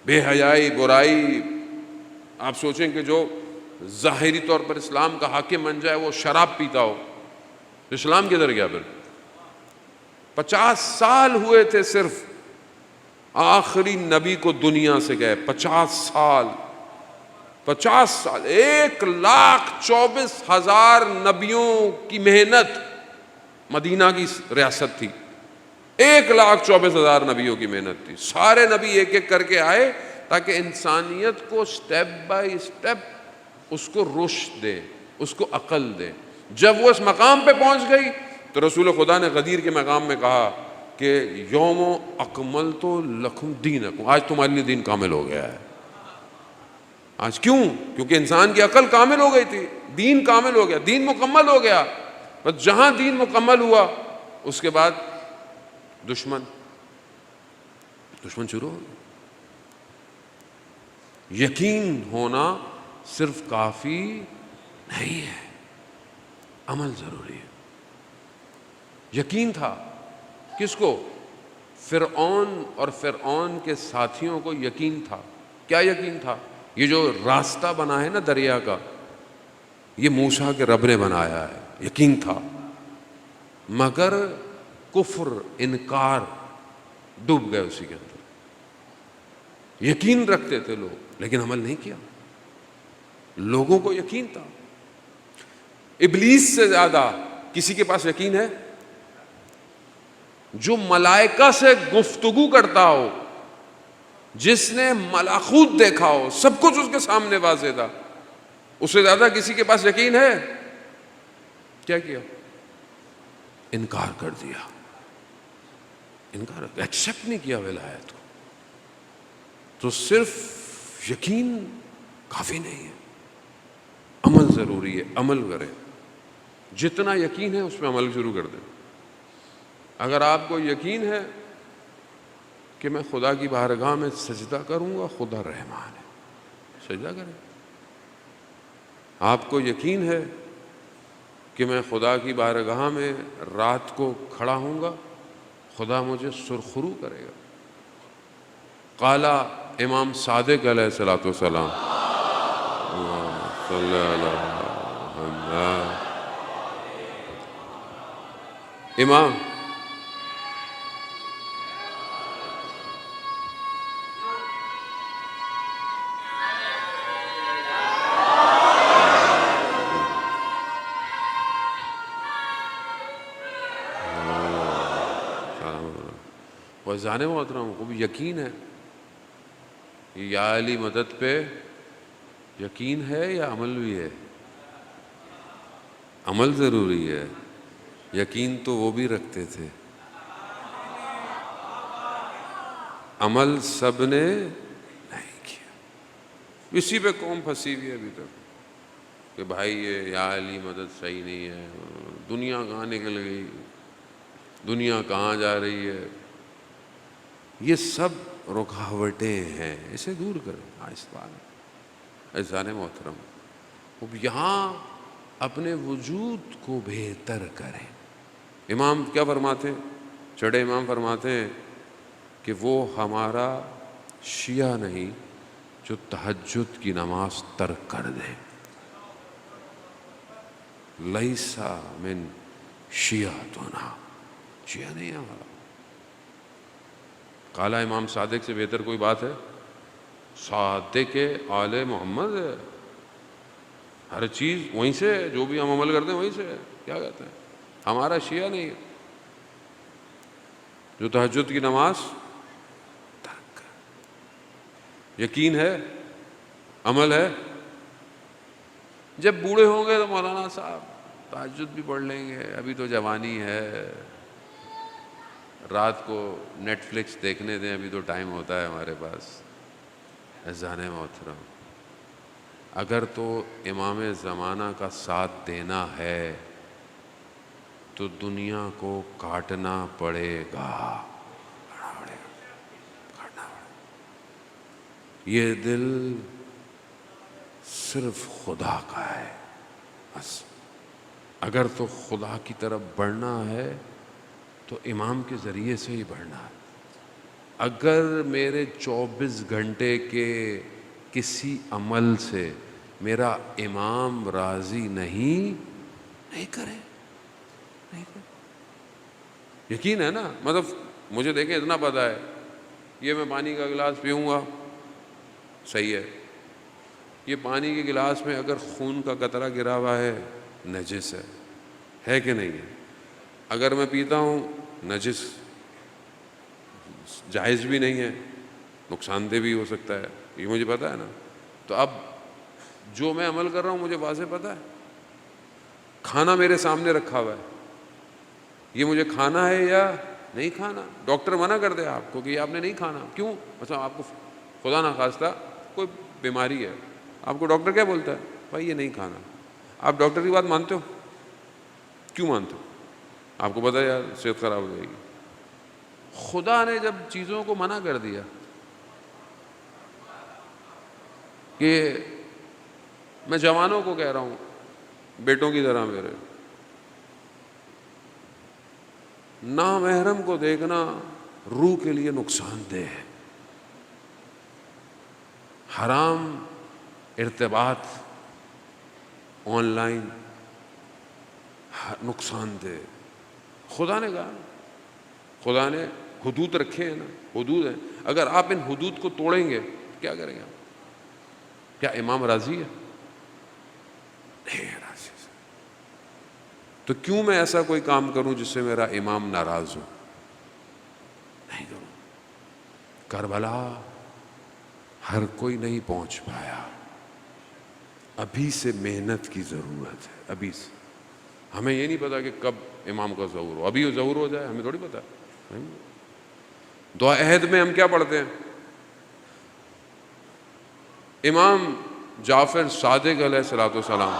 [SPEAKER 2] بے حیائی، برائی. آپ سوچیں کہ جو ظاہری طور پر اسلام کا حاکم بن جائے وہ شراب پیتا ہو، اسلام کدھر گیا پھر؟ 50 سال ہوئے تھے صرف آخری نبی کو دنیا سے گئے، 50 سال 1,24,000 نبیوں کی محنت مدینہ کی ریاست تھی، 1,24,000 نبیوں کی محنت تھی، سارے نبی ایک ایک کر کے آئے تاکہ انسانیت کو سٹیپ بائی سٹیپ اس کو رشد دے، اس کو عقل دے۔ جب وہ اس مقام پہ پہنچ گئی تو رسول خدا نے غدیر کے مقام میں کہا کہ یوم اکملت لکم دینکم، آج تمہارے لیے دین کامل ہو گیا ہے۔ آج کیوں؟ کیونکہ انسان کی عقل کامل ہو گئی تھی، دین کامل ہو گیا، دین مکمل ہو گیا۔ بس جہاں دین مکمل ہوا اس کے بعد دشمن شروع ہو گیا۔ یقین ہونا صرف کافی نہیں ہے، عمل ضروری ہے۔ یقین تھا کس کو؟ فرعون اور فرعون کے ساتھیوں کو یقین تھا۔ کیا یقین تھا؟ یہ جو راستہ بنا ہے نا دریا کا، یہ موسیٰ کے رب نے بنایا ہے، یقین تھا۔ مگر کفر، انکار، ڈوب گئے اسی کے اندر۔ یقین رکھتے تھے لوگ لیکن عمل نہیں کیا۔ لوگوں کو یقین تھا، ابلیس سے زیادہ کسی کے پاس یقین ہے؟ جو ملائکہ سے گفتگو کرتا ہو، جس نے ملکوت دیکھا ہو، سب کچھ اس کے سامنے واضح تھا، اس سے زیادہ کسی کے پاس یقین ہے؟ کیا کیا؟ انکار کر دیا، ایکسیپٹ نہیں کیا ولایت کو۔ تو صرف یقین کافی نہیں ہے، عمل ضروری ہے، عمل کریں۔ جتنا یقین ہے اس پہ عمل شروع کر دیں۔ اگر آپ کو یقین ہے کہ میں خدا کی بارگاہ میں سجدہ کروں گا، خدا رحمان ہے، سجدہ کریں۔ آپ کو یقین ہے کہ میں خدا کی بارگاہ میں رات کو کھڑا ہوں گا، خدا مجھے سرخرو کرے گا۔ قال امام صادق علیہ الصلوۃ والسلام، صلی اللہ امام وزان محترم کو بھی یقین ہے، یا علی مدد پہ یقین ہے یا عمل بھی ہے؟ عمل ضروری ہے، یقین تو وہ بھی رکھتے تھے، عمل سب نے نہیں کیا۔ اسی پہ قوم پھنسی ہوئی ہے ابھی تک کہ بھائی یہ یا علی مدد صحیح نہیں ہے، دنیا کہاں نکل گئی، دنیا کہاں جا رہی ہے۔ یہ سب رکاوٹیں ہیں، اسے دور کریں آہستہ عزیزان محترم۔ اب یہاں اپنے وجود کو بہتر کریں۔ امام کیا فرماتے ہیں؟ چڑھے امام فرماتے ہیں کہ وہ ہمارا شیعہ نہیں جو تہجد کی نماز ترک کر دے، لیسا من شیعتنا، شیعہ نہیں ہمارا۔ قال امام صادق سے بہتر کوئی بات ہے؟ صادق آل محمد ہے، ہر چیز وہیں سے، جو بھی ہم عمل کرتے ہیں وہیں سے ہے۔ کیا کہتے ہیں؟ ہمارا شیعہ نہیں ہے جو تہجد کی نماز ترک کر۔ یقین ہے، عمل ہے۔ جب بوڑھے ہوں گے تو مولانا صاحب تہجد بھی پڑھ لیں گے، ابھی تو جوانی ہے، رات کو نیٹ فلکس دیکھنے دیں، ابھی تو ٹائم ہوتا ہے ہمارے پاس۔ عزیزان محترم، اگر تو امام زمانہ کا ساتھ دینا ہے تو دنیا کو کاٹنا پڑے گا، یہ دل صرف خدا کا ہے بس۔ اگر تو خدا کی طرف بڑھنا ہے تو امام کے ذریعے سے ہی بڑھنا ہے۔ اگر میرے 24 گھنٹے کے کسی عمل سے میرا امام راضی نہیں کرے. یقین ہے نا, مطلب مجھے دیکھیں اتنا پتہ ہے, یہ میں پانی کا گلاس پیوں گا صحیح ہے, یہ پانی کے گلاس میں اگر خون کا قطرہ گرا ہوا ہے نجس ہے کہ نہیں ہے؟ اگر میں پیتا ہوں نجس جائز بھی نہیں ہے, نقصان دہ بھی ہو سکتا ہے, یہ مجھے پتہ ہے نا. تو اب جو میں عمل کر رہا ہوں مجھے واضح پتہ ہے. کھانا میرے سامنے رکھا ہوا ہے, یہ مجھے کھانا ہے یا نہیں کھانا. ڈاکٹر منع کر دے آپ کو کہ یہ آپ نے نہیں کھانا. کیوں؟ مثلا آپ کو خدا نخواستہ کوئی بیماری ہے, آپ کو ڈاکٹر کیا بولتا ہے؟ بھائی یہ نہیں کھانا. آپ ڈاکٹر کی بات مانتے ہو؟ کیوں مانتے ہو؟ آپ کو پتہ ہے یار صحت خراب ہو جائے گی. خدا نے جب چیزوں کو منع کر دیا کہ میں جوانوں کو کہہ رہا ہوں بیٹوں کی طرح میرے, نامحرم کو دیکھنا روح کے لیے نقصان دہ ہے. حرام ارتباط آن لائن نقصان دہ. خدا نے کہا, خدا نے حدود رکھے ہیں نا, حدود ہیں. اگر آپ ان حدود کو توڑیں گے کیا کریں گے آپ؟ کیا امام راضی ہے؟ نہیں راضی. تو کیوں میں ایسا کوئی کام کروں جس سے میرا امام ناراض ہو؟ نہیں کروں. کربلا ہر کوئی نہیں پہنچ پایا, ابھی سے محنت کی ضرورت ہے. ابھی سے ہمیں یہ نہیں پتا کہ کب امام کا ظہور ہو, ابھی وہ ظہور ہو جائے ہمیں تھوڑی پتا. دعا عہد میں ہم کیا پڑھتے ہیں؟ امام جعفر صادق علیہ الصلوۃ والسلام,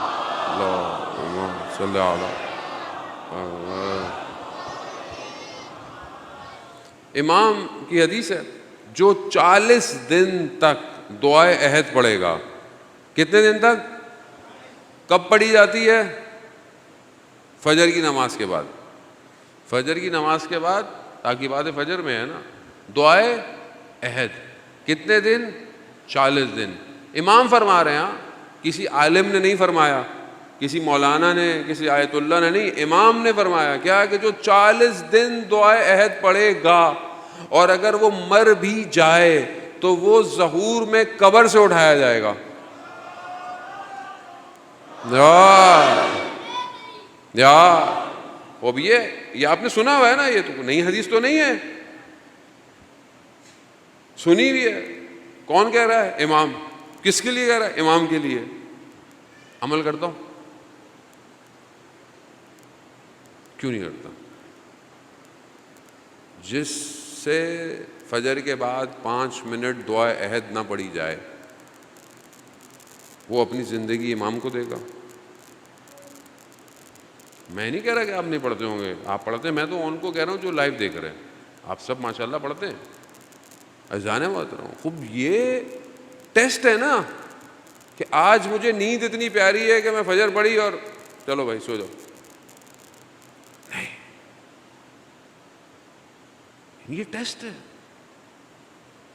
[SPEAKER 2] اللہم صلی علی, امام کی حدیث ہے جو 40 دن تک دعائے عہد پڑھے گا. کتنے دن تک؟ کب پڑھی جاتی ہے؟ فجر کی نماز کے بعد. فجر کی نماز کے بعد, تاکہ بعد فجر میں ہے نا دعائے عہد. کتنے دن؟ 40 دن. امام فرما رہے ہیں, کسی عالم نے نہیں فرمایا, کسی مولانا نے, کسی آیت اللہ نے نہیں, امام نے فرمایا کیا کہ جو 40 دن دعائے عہد پڑھے گا اور اگر وہ مر بھی جائے تو وہ ظہور میں قبر سے اٹھایا جائے گا. یا اب یہ آپ نے سنا ہوا ہے نا, یہ تو نئی حدیث تو نہیں ہے, سنی ہوئی ہے. کون کہہ رہا ہے؟ امام. کس کے لیے کہہ رہا ہے؟ امام کے لیے. عمل کرتا ہوں؟ کیوں نہیں کرتا؟ جس سے فجر کے بعد 5 منٹ دعائے عہد نہ پڑھی جائے وہ اپنی زندگی امام کو دے گا. میں نہیں کہہ رہا کہ آپ نہیں پڑھتے ہوں گے, آپ پڑھتے ہیں. میں تو ان کو کہہ رہا ہوں جو لائیو دیکھ رہے ہیں. آپ سب ماشاءاللہ پڑھتے ہیں, اذان محترم. خوب یہ ٹیسٹ ہے نا کہ آج مجھے نیند اتنی پیاری ہے کہ میں فجر پڑھی اور چلو بھائی سو جاؤ. نہیں, یہ ٹیسٹ ہے.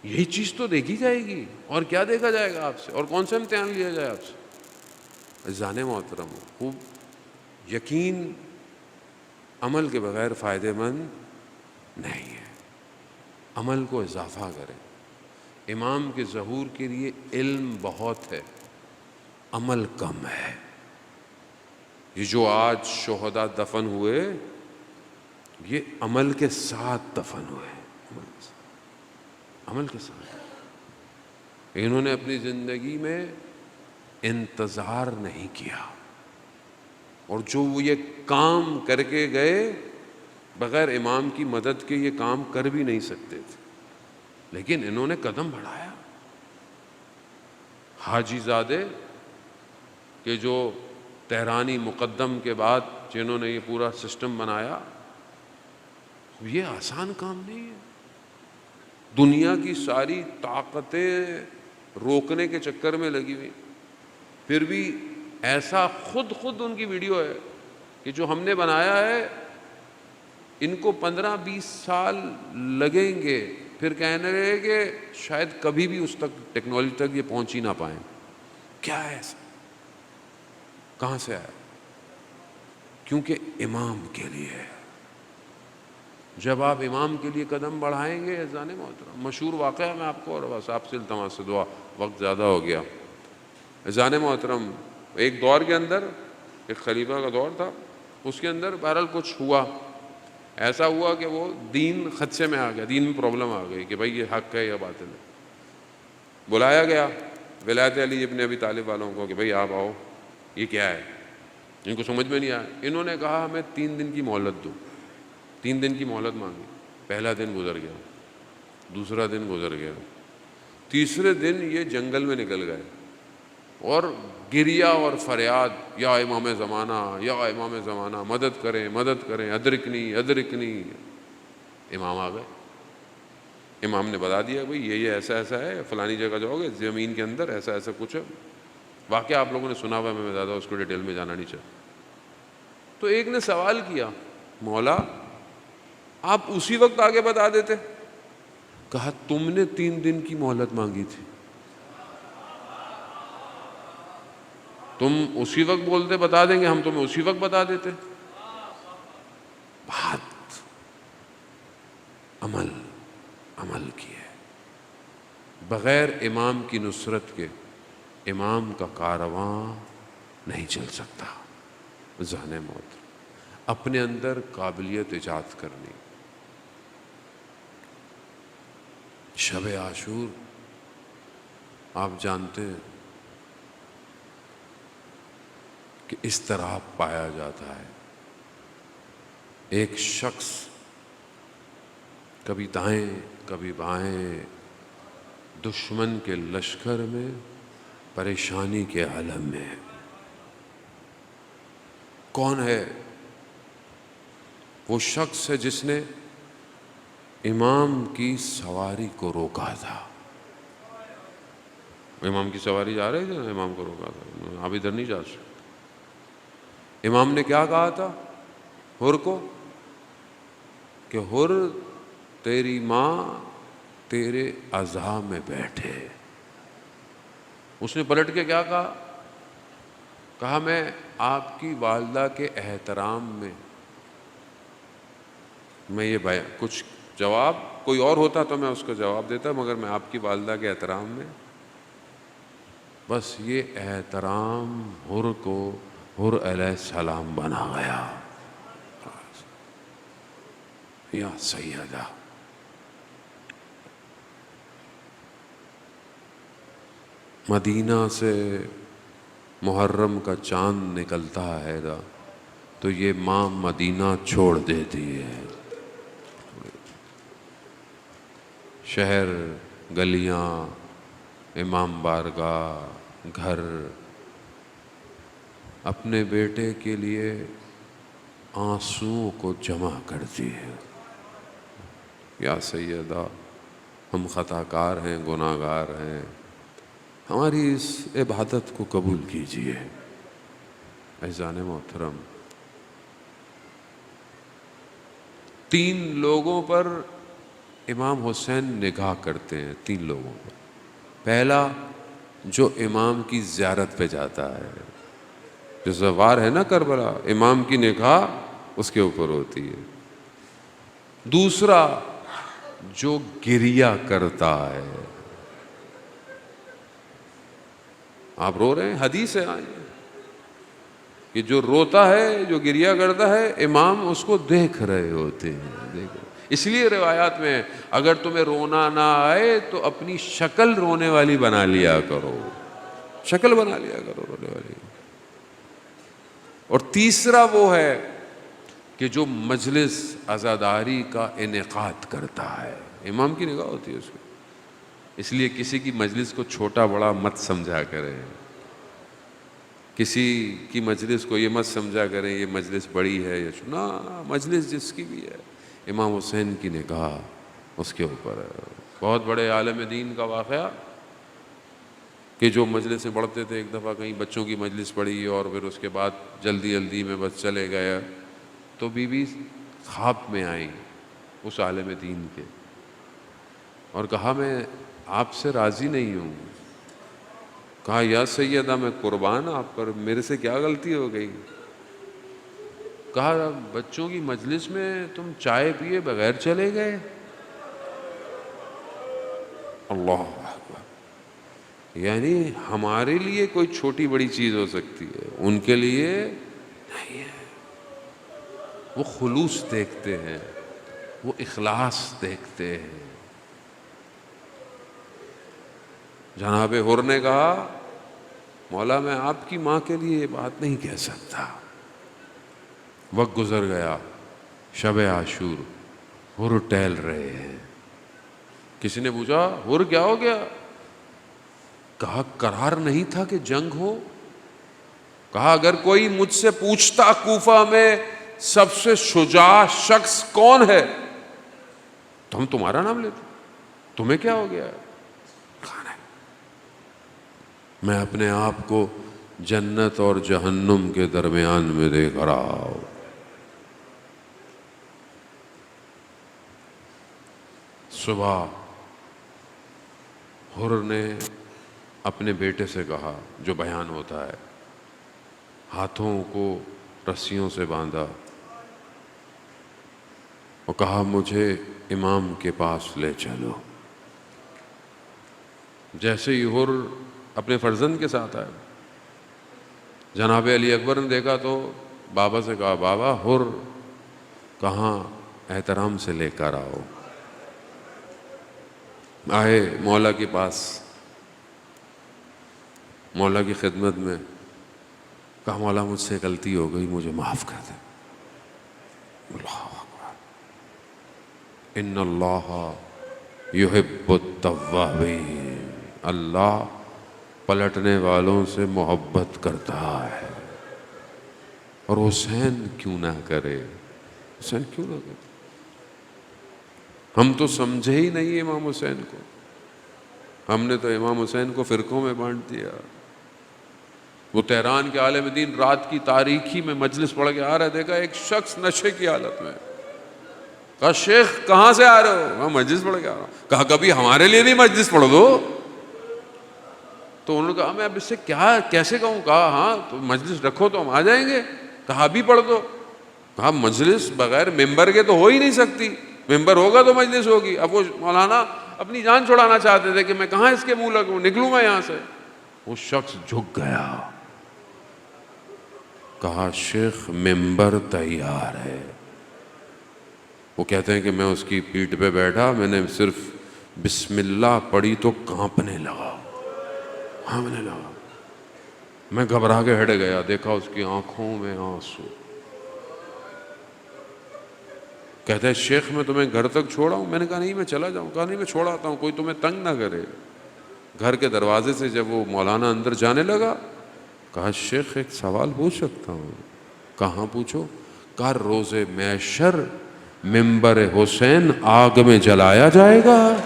[SPEAKER 2] یہی چیز تو دیکھی جائے گی, اور کیا دیکھا جائے گا آپ سے, اور کون سا امتحان لیا جائے آپ سے. اذان محترم, خوب یقین عمل کے بغیر فائدہ مند نہیں ہے. عمل کو اضافہ کریں. امام کے ظہور کے لیے علم بہت ہے, عمل کم ہے. یہ جو آج شہداء دفن ہوئے یہ عمل کے ساتھ دفن ہوئے, عمل کے ساتھ. انہوں نے اپنی زندگی میں انتظار نہیں کیا, اور جو وہ یہ کام کر کے گئے بغیر امام کی مدد کے یہ کام کر بھی نہیں سکتے تھے, لیکن انہوں نے قدم بڑھایا. حاجی زادے کہ جو تہرانی مقدم کے بعد جنہوں نے یہ پورا سسٹم بنایا, یہ آسان کام نہیں ہے. دنیا کی ساری طاقتیں روکنے کے چکر میں لگی ہوئی, پھر بھی ایسا خود ان کی ویڈیو ہے کہ جو ہم نے بنایا ہے ان کو 15-20 سال لگیں گے, پھر کہنے رہے کہ شاید کبھی بھی اس تک ٹیکنالوجی تک یہ پہنچ ہی نہ پائیں. کیا ہے ایسا؟ کہاں سے آیا؟ کیونکہ امام کے لیے ہے۔ جب آپ امام کے لیے قدم بڑھائیں گے اذان محترم، مشہور واقعہ میں آپ کو، اور بس آپ سے التماس سے دعا، وقت زیادہ ہو گیا۔ اذان محترم ایک دور کے اندر، ایک خلیفہ کا دور تھا، اس کے اندر بہرحال کچھ ہوا، ایسا ہوا کہ وہ دین خدشے میں آ گیا، دین میں پرابلم آ گئی کہ بھائی یہ حق ہے یا باطل ہے۔ بلایا گیا ولایت علی ابن ابی طالب والوں کو کہ بھائی آپ آؤ، یہ کیا ہے؟ ان کو سمجھ میں نہیں آیا۔ انہوں نے کہا ہمیں 3 دن کی مہلت دو۔ 3 دن کی مہلت مانگی۔ پہلا دن گزر گیا، دوسرا دن گزر گیا، تیسرے دن یہ جنگل میں نکل گئے اور گریا اور فریاد، یا امام زمانہ، یا امام زمانہ، مدد کریں، مدد کریں، ادرکنی ادرکنی۔ امام آ گئے، امام نے بتا دیا بھائی یہ ایسا ایسا ہے، فلانی جگہ جاؤ گے، زمین کے اندر ایسا ایسا کچھ ہے۔ واقعہ آپ لوگوں نے سنا ہوا ہے، میں زیادہ اس کو ڈیٹیل میں جانا نہیں چاہتا۔ تو ایک نے سوال کیا، مولا آپ اسی وقت آگے بتا دیتے۔ کہا تم نے 3 دن کی مہلت مانگی تھی، تم اسی وقت بولتے بتا دیں گے، ہم تمہیں اسی وقت بتا دیتے۔ بات عمل کی ہے۔ بغیر امام کی نصرت کے امام کا کارواں نہیں چل سکتا۔ ذہن موت، اپنے اندر قابلیت ایجاد کرنی۔ شب عاشور آپ جانتے ہیں کہ اس طرح پایا جاتا ہے، ایک شخص کبھی دائیں کبھی بائیں دشمن کے لشکر میں پریشانی کے عالم میں۔ کون ہے؟ وہ شخص ہے جس نے امام کی سواری کو روکا تھا۔ امام کی سواری جا رہے تھے، امام کو روکا تھا، آپ ادھر نہیں جا سکتے۔ امام نے کیا کہا تھا حر کو کہ حر تیری ماں تیرے عزا میں بیٹھے۔ اس نے پلٹ کے کیا کہا؟ کہا میں آپ کی والدہ کے احترام میں یہ کچھ جواب کوئی اور ہوتا تو میں اس کو جواب دیتا، مگر میں آپ کی والدہ کے احترام میں، بس یہ احترام حر کو حر علیہ السلام بنا گیا۔ یا سیدہ، مدینہ سے محرم کا چاند نکلتا ہے تو یہ ماں مدینہ چھوڑ دیتی ہے۔ شہر، گلیاں، امام بارگاہ، گھر، اپنے بیٹے کے لیے آنسوؤں کو جمع کرتی ہے۔ یا سیدہ، ہم خطا کار ہیں، گناہ گار ہیں، ہماری اس عبادت کو قبول کیجیے۔ عزیزان محترم، 3 لوگوں پر امام حسین نگاہ کرتے ہیں، 3 لوگوں پر۔ پہلا، جو امام کی زیارت پہ جاتا ہے، جو زوار ہے نا کربلا، امام کی نگاہ اس کے اوپر ہوتی ہے۔ دوسرا، جو گریہ کرتا ہے۔ آپ رو رہے ہیں، حدیث ہے کہ جو روتا ہے، جو گریہ کرتا ہے، امام اس کو دیکھ رہے ہوتے ہیں۔ اس لیے روایات میں اگر تمہیں رونا نہ آئے تو اپنی شکل رونے والی بنا لیا کرو، شکل بنا لیا کرو رونے والی۔ اور تیسرا وہ ہے کہ جو مجلس عزاداری کا انعقاد کرتا ہے، امام کی نگاہ ہوتی ہے اس کو۔ اس لیے کسی کی مجلس کو چھوٹا بڑا مت سمجھا کریں، کسی کی مجلس کو یہ مت سمجھا کریں یہ مجلس بڑی ہے یا نہ، مجلس جس کی بھی ہے، امام حسین کی نگاہ اس کے اوپر ہے۔ بہت بڑے عالم دین کا واقعہ کہ جو مجلس سے بڑھتے تھے، ایک دفعہ کہیں بچوں کی مجلس پڑھی اور پھر اس کے بعد جلدی میں بس چلے گئے، تو بی بی خواب میں آئیں اس عالم دین کے اور کہا میں آپ سے راضی نہیں ہوں۔ کہا یا سیدہ میں قربان آپ پر، میرے سے کیا غلطی ہو گئی؟ کہا بچوں کی مجلس میں تم چائے پیے بغیر چلے گئے۔ اللہ اکبر! یعنی ہمارے لیے کوئی چھوٹی بڑی چیز ہو سکتی ہے، ان کے لیے نہیں ہے۔ وہ خلوص دیکھتے ہیں، وہ اخلاص دیکھتے ہیں۔ جناب حر نے کہا مولا میں آپ کی ماں کے لیے یہ بات نہیں کہہ سکتا۔ وقت گزر گیا، شب عاشور، حر ٹہل رہے ہیں۔ کسی نے پوچھا حر کیا ہو گیا؟ کہا قرار نہیں تھا کہ جنگ ہو؟ کہا اگر کوئی مجھ سے پوچھتا کوفہ میں سب سے شجاع شخص کون ہے تو ہم تمہارا نام لیتے، تمہیں کیا ہو گیا ہے؟ کہا نہیں، میں اپنے آپ کو جنت اور جہنم کے درمیان میں دیکھ رہا ہوں۔ صبح حر نے اپنے بیٹے سے کہا، جو بیان ہوتا ہے، ہاتھوں کو رسیوں سے باندھا اور کہا مجھے امام کے پاس لے چلو۔ جیسے ہی حر اپنے فرزند کے ساتھ آئے، جناب علی اکبر نے دیکھا تو بابا سے کہا بابا حر کہاں، احترام سے لے کر آؤ۔ آئے مولا کے پاس، مولا کی خدمت میں، کہا مولا مجھ سے غلطی ہو گئی، مجھے معاف کر دے۔ اللہ اکبر! ان اللہ یحب التوابین، اللہ پلٹنے والوں سے محبت کرتا ہے۔ اور حسین کیوں نہ کرے، حسین کیوں نہ کرے؟ ہم تو سمجھے ہی نہیں امام حسین کو، ہم نے تو امام حسین کو فرقوں میں بانٹ دیا۔ وہ تہران کے عالم دین رات کی تاریکی میں مجلس پڑھ کے آ رہا، دیکھا ایک شخص نشے کی حالت میں۔ کہا شیخ کہاں سے آ رہے ہو؟ میں مجلس پڑھ کے آ رہا ہوں۔ کہا کبھی ہمارے لیے بھی مجلس پڑھ دو۔ تو انہوں نے کہا میں اب اس سے کیسے کہوں؟ کہا ہاں تو مجلس رکھو تو ہم آ جائیں گے۔ کہا بھی پڑھ دو۔ کہا مجلس بغیر ممبر کے تو ہو ہی نہیں سکتی، ممبر ہوگا تو مجلس ہوگی۔ اب وہ مولانا اپنی جان چھڑانا چاہتے تھے کہ میں کہاں اس کے منہ لگوں، نکلوں میں یہاں سے۔ وہ شخص جھک گیا، کہا شیخ ممبر تیار ہے۔ وہ کہتے ہیں کہ میں اس کی پیٹھ پہ بیٹھا، میں نے صرف بسم اللہ پڑھی تو کانپنے لگا۔ میں گھبرا کے ہٹ گیا، دیکھا اس کی آنکھوں میں آنسو۔ کہتا ہے شیخ میں تمہیں گھر تک چھوڑا ہوں؟ میں نے کہا نہیں میں چلا جاؤں۔ کہا نہیں میں چھوڑ آتا ہوں، کوئی تمہیں تنگ نہ کرے۔ گھر کے دروازے سے جب وہ مولانا اندر جانے لگا، کہا شیخ ایک سوال پوچھ سکتا ہوں؟ کہاں پوچھو؟ کہا روز محشر ممبر حسین آگ میں جلایا جائے گا؟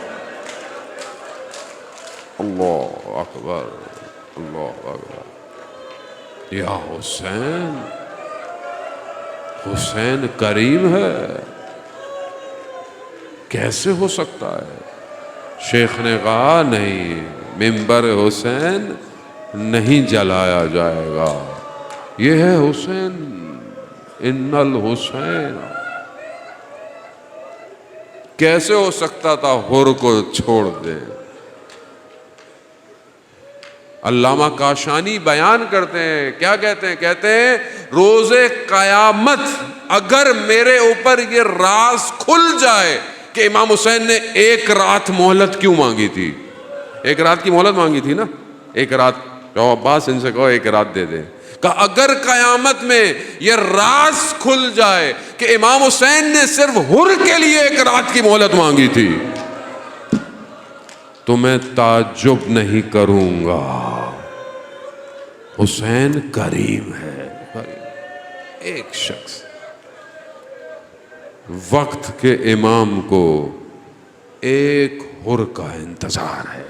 [SPEAKER 2] اللہ اکبر، اللہ اکبر! یا حسین، حسین کریم ہے، کیسے ہو سکتا ہے؟ شیخ نے کہا نہیں، ممبر حسین نہیں جلایا جائے گا، یہ ہے حسین، ان الحسین۔ کیسے ہو سکتا تھا حر کو چھوڑ دے؟ علامہ کاشانی بیان کرتے ہیں، کیا کہتے ہیں؟ کہتے ہیں روز قیامت اگر میرے اوپر یہ راز کھل جائے کہ امام حسین نے ایک رات مہلت کیوں مانگی تھی، ایک رات کی مہلت مانگی تھی نا، ایک رات، جو عباس ان سے کہو ایک رات دے دے، کہ اگر قیامت میں یہ راز کھل جائے کہ امام حسین نے صرف حر کے لیے ایک رات کی مہلت مانگی تھی تو میں تعجب نہیں کروں گا۔ حسین کریم ہے۔ ایک شخص وقت کے امام کو ایک حر کا انتظار ہے،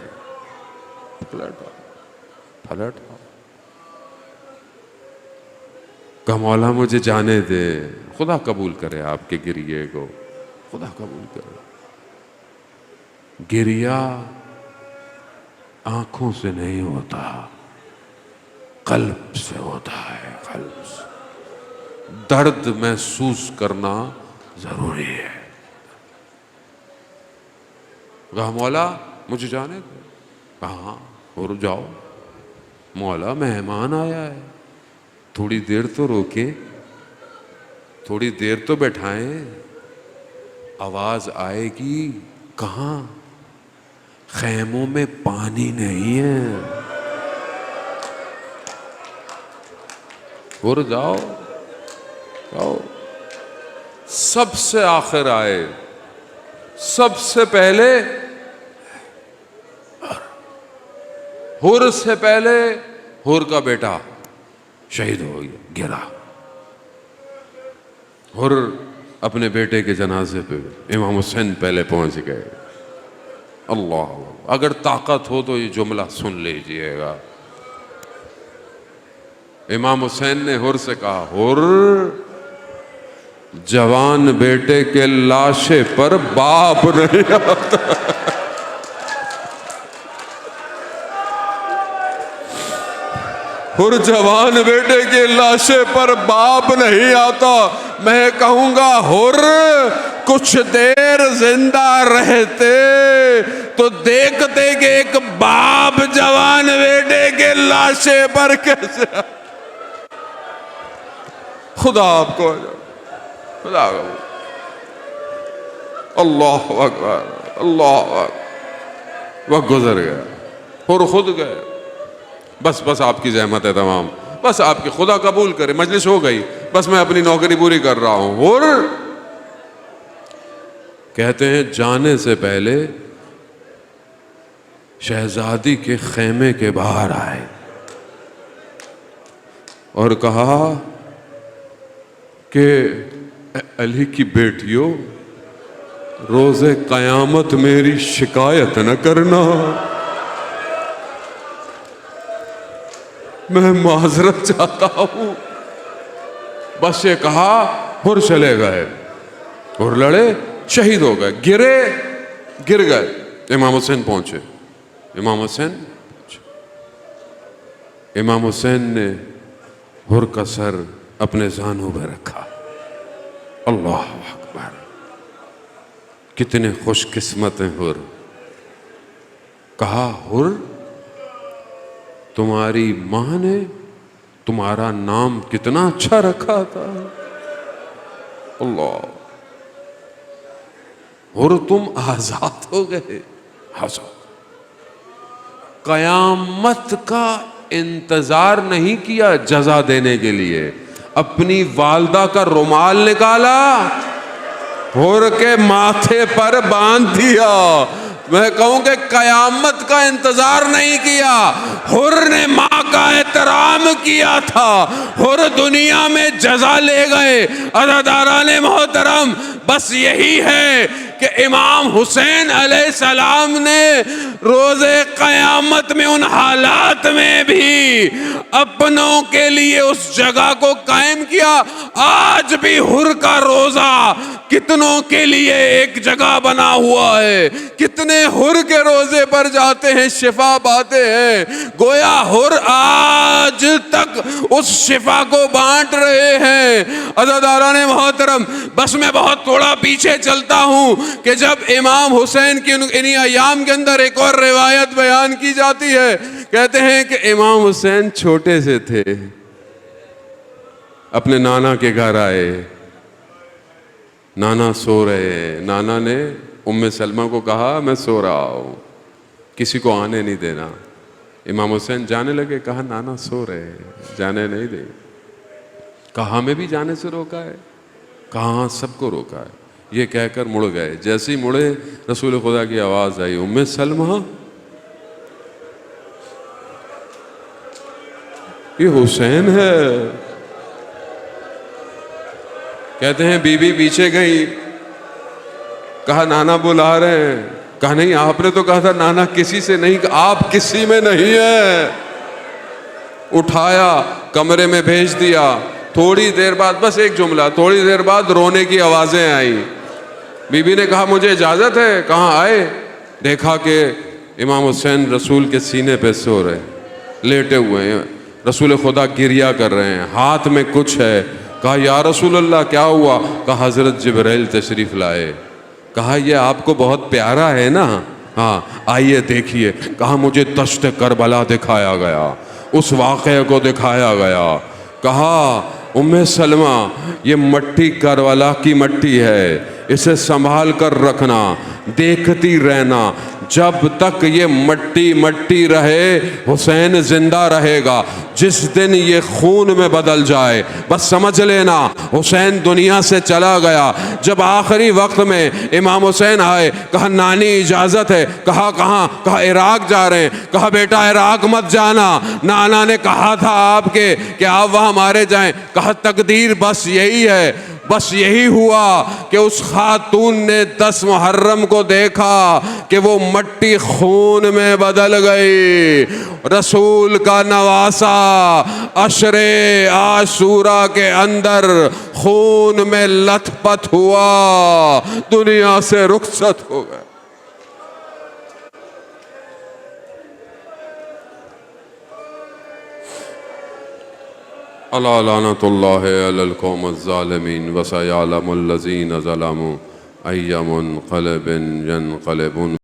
[SPEAKER 2] پلٹ کہ مولا مجھے جانے دے، خدا قبول کرے آپ کے گریے کو، خدا قبول کرے۔ گریا آنکھوں سے نہیں ہوتا، قلب سے ہوتا ہے، قلب سے۔ درد محسوس کرنا ضروری ہے۔ کہا مولا مجھے جانے دو۔ کہاں اور جاؤ، مولا مہمان آیا ہے، تھوڑی دیر تو روکیں، تھوڑی دیر تو بیٹھائیں، آواز آئے گی۔ کہاں؟ خیموں میں پانی نہیں ہے، اور جاؤ جاؤ۔ سب سے آخر آئے، سب سے پہلے حر سے پہلے حر کا بیٹا شہید ہو گیا، گرا۔ حر اپنے بیٹے کے جنازے پہ امام حسین پہلے پہنچ گئے۔ اللہ، اگر طاقت ہو تو یہ جملہ سن لیجئے گا۔ امام حسین نے حر سے کہا، حر، جوان بیٹے کے لاشے پر باپ نہیں آتا۔ حر، جوان بیٹے کے لاشے پر باپ نہیں آتا۔ میں کہوں گا حر، کچھ دیر زندہ رہتے تو دیکھتے کہ ایک باپ جوان بیٹے کے لاشے پر کیسے آتا۔ خدا آپ کو، خدا اللہ اکبر، اللہ اکبر۔ وقت گزر گیا، حر خود گئے۔ بس آپ کی زحمت ہے تمام، بس آپ کی، خدا قبول کرے، مجلس ہو گئی، بس میں اپنی نوکری پوری کر رہا ہوں۔ اور کہتے ہیں جانے سے پہلے شہزادی کے خیمے کے باہر آئے اور کہا کہ علی کی بیٹیوں، روز قیامت میری شکایت نہ کرنا، میں معذرت چاہتا ہوں۔ بس یہ کہا، حر چلے گئے، اور لڑے، شہید ہو گئے، گر گئے۔ امام حسین پہنچے، امام حسین نے حر کا سر اپنے زانوں پہ رکھا۔ اللہ اکبر، کتنے خوش قسمت ہیں حر۔ کہا، حر، تمہاری ماں نے تمہارا نام کتنا اچھا رکھا تھا۔ اللہ، حر تم آزاد ہو گئے، آزاد۔ قیامت کا انتظار نہیں کیا جزا دینے کے لیے، اپنی والدہ کا رومال نکالا، حر کے ماتھے پر باندھ دیا۔ میں کہوں کہ قیامت کا انتظار نہیں کیا، حر نے ماں کا احترام کیا تھا۔ حر دنیا میں جزا لے گئے۔ عزاداران محترم، بس یہی ہے کہ امام حسین علیہ السلام نے روز قیامت میں ان حالات میں بھی اپنوں کے لیے اس جگہ کو قائم کیا۔ آج بھی حر کا روزہ کتنوں کے لیے ایک جگہ بنا ہوا ہے، کتنے حر کے روزے پر جاتے ہیں، شفا پاتے ہیں۔ گویا حر آج تک اس شفا کو بانٹ رہے ہیں۔ عزاداران محترم، بس میں بہت تھوڑا پیچھے چلتا ہوں کہ جب امام حسین کی انہی ایام کے اندر ایک اور روایت بیان کی جاتی ہے، کہتے ہیں کہ امام حسین چھوٹے سے تھے، اپنے نانا کے گھر آئے، نانا سو رہے ہیں۔ نانا نے ام سلمہ کو کہا، میں سو رہا ہوں، کسی کو آنے نہیں دینا۔ امام حسین جانے لگے، کہا نانا سو رہے ہیں، جانے نہیں دیں۔ کہا ہمیں بھی جانے سے روکا ہے؟ کہاں سب کو روکا ہے۔ یہ کہہ کر مڑ گئے۔ جیسے ہی مڑے، رسول خدا کی آواز آئی، ام سلمہ، یہ حسین ہے۔ کہتے ہیں بی بی پیچھے گئی، کہا نانا بلا رہے ہیں۔ کہا نہیں، آپ نے تو کہا تھا نانا کسی سے نہیں، آپ کسی میں نہیں ہے۔ اٹھایا، کمرے میں بھیج دیا۔ تھوڑی دیر بعد، بس ایک جملہ، تھوڑی دیر بعد رونے کی آوازیں آئیں۔ بی بی نے کہا مجھے اجازت ہے؟ کہاں آئے، دیکھا کہ امام حسین رسول کے سینے پہ سو رہے، لیٹے ہوئے ہیں۔ رسول خدا گریہ کر رہے ہیں، ہاتھ میں کچھ ہے. کہا یا رسول اللہ کیا ہوا؟ کہا حضرت جبرائیل تشریف لائے. کہا یہ آپ کو بہت پیارا ہے نا؟ ہاں آئیے دیکھیے. کہا مجھے دشت کربلا دکھایا گیا، اس واقعے کو دکھایا گیا. کہا ام سلمہ یہ مٹی کربلا کی مٹی ہے، اسے سنبھال کر رکھنا، دیکھتی رہنا. جب تک یہ مٹی مٹی رہے حسین زندہ رہے گا. جس دن یہ خون میں بدل جائے بس سمجھ لینا حسین دنیا سے چلا گیا. جب آخری وقت میں امام حسین آئے، کہا نانی اجازت ہے. کہا کہاں؟ کہا عراق جا رہے ہیں. کہا بیٹا عراق مت جانا، نانا نے کہا تھا آپ کے کہ آپ وہاں مارے جائیں. کہا تقدیر بس یہی ہے. بس یہی ہوا کہ اس خاتون نے 10 محرم کو دیکھا کہ وہ مٹی خون میں بدل گئی. رسول کا نواسا عشر عاشورہ کے اندر خون میں لتھ پتھ ہوا، دنیا سے رخصت ہو گئے. الا لعنۃ اللہ علی القوم الظالمین وسیعلم الذین ظلموا ای منقلب ینقلبون.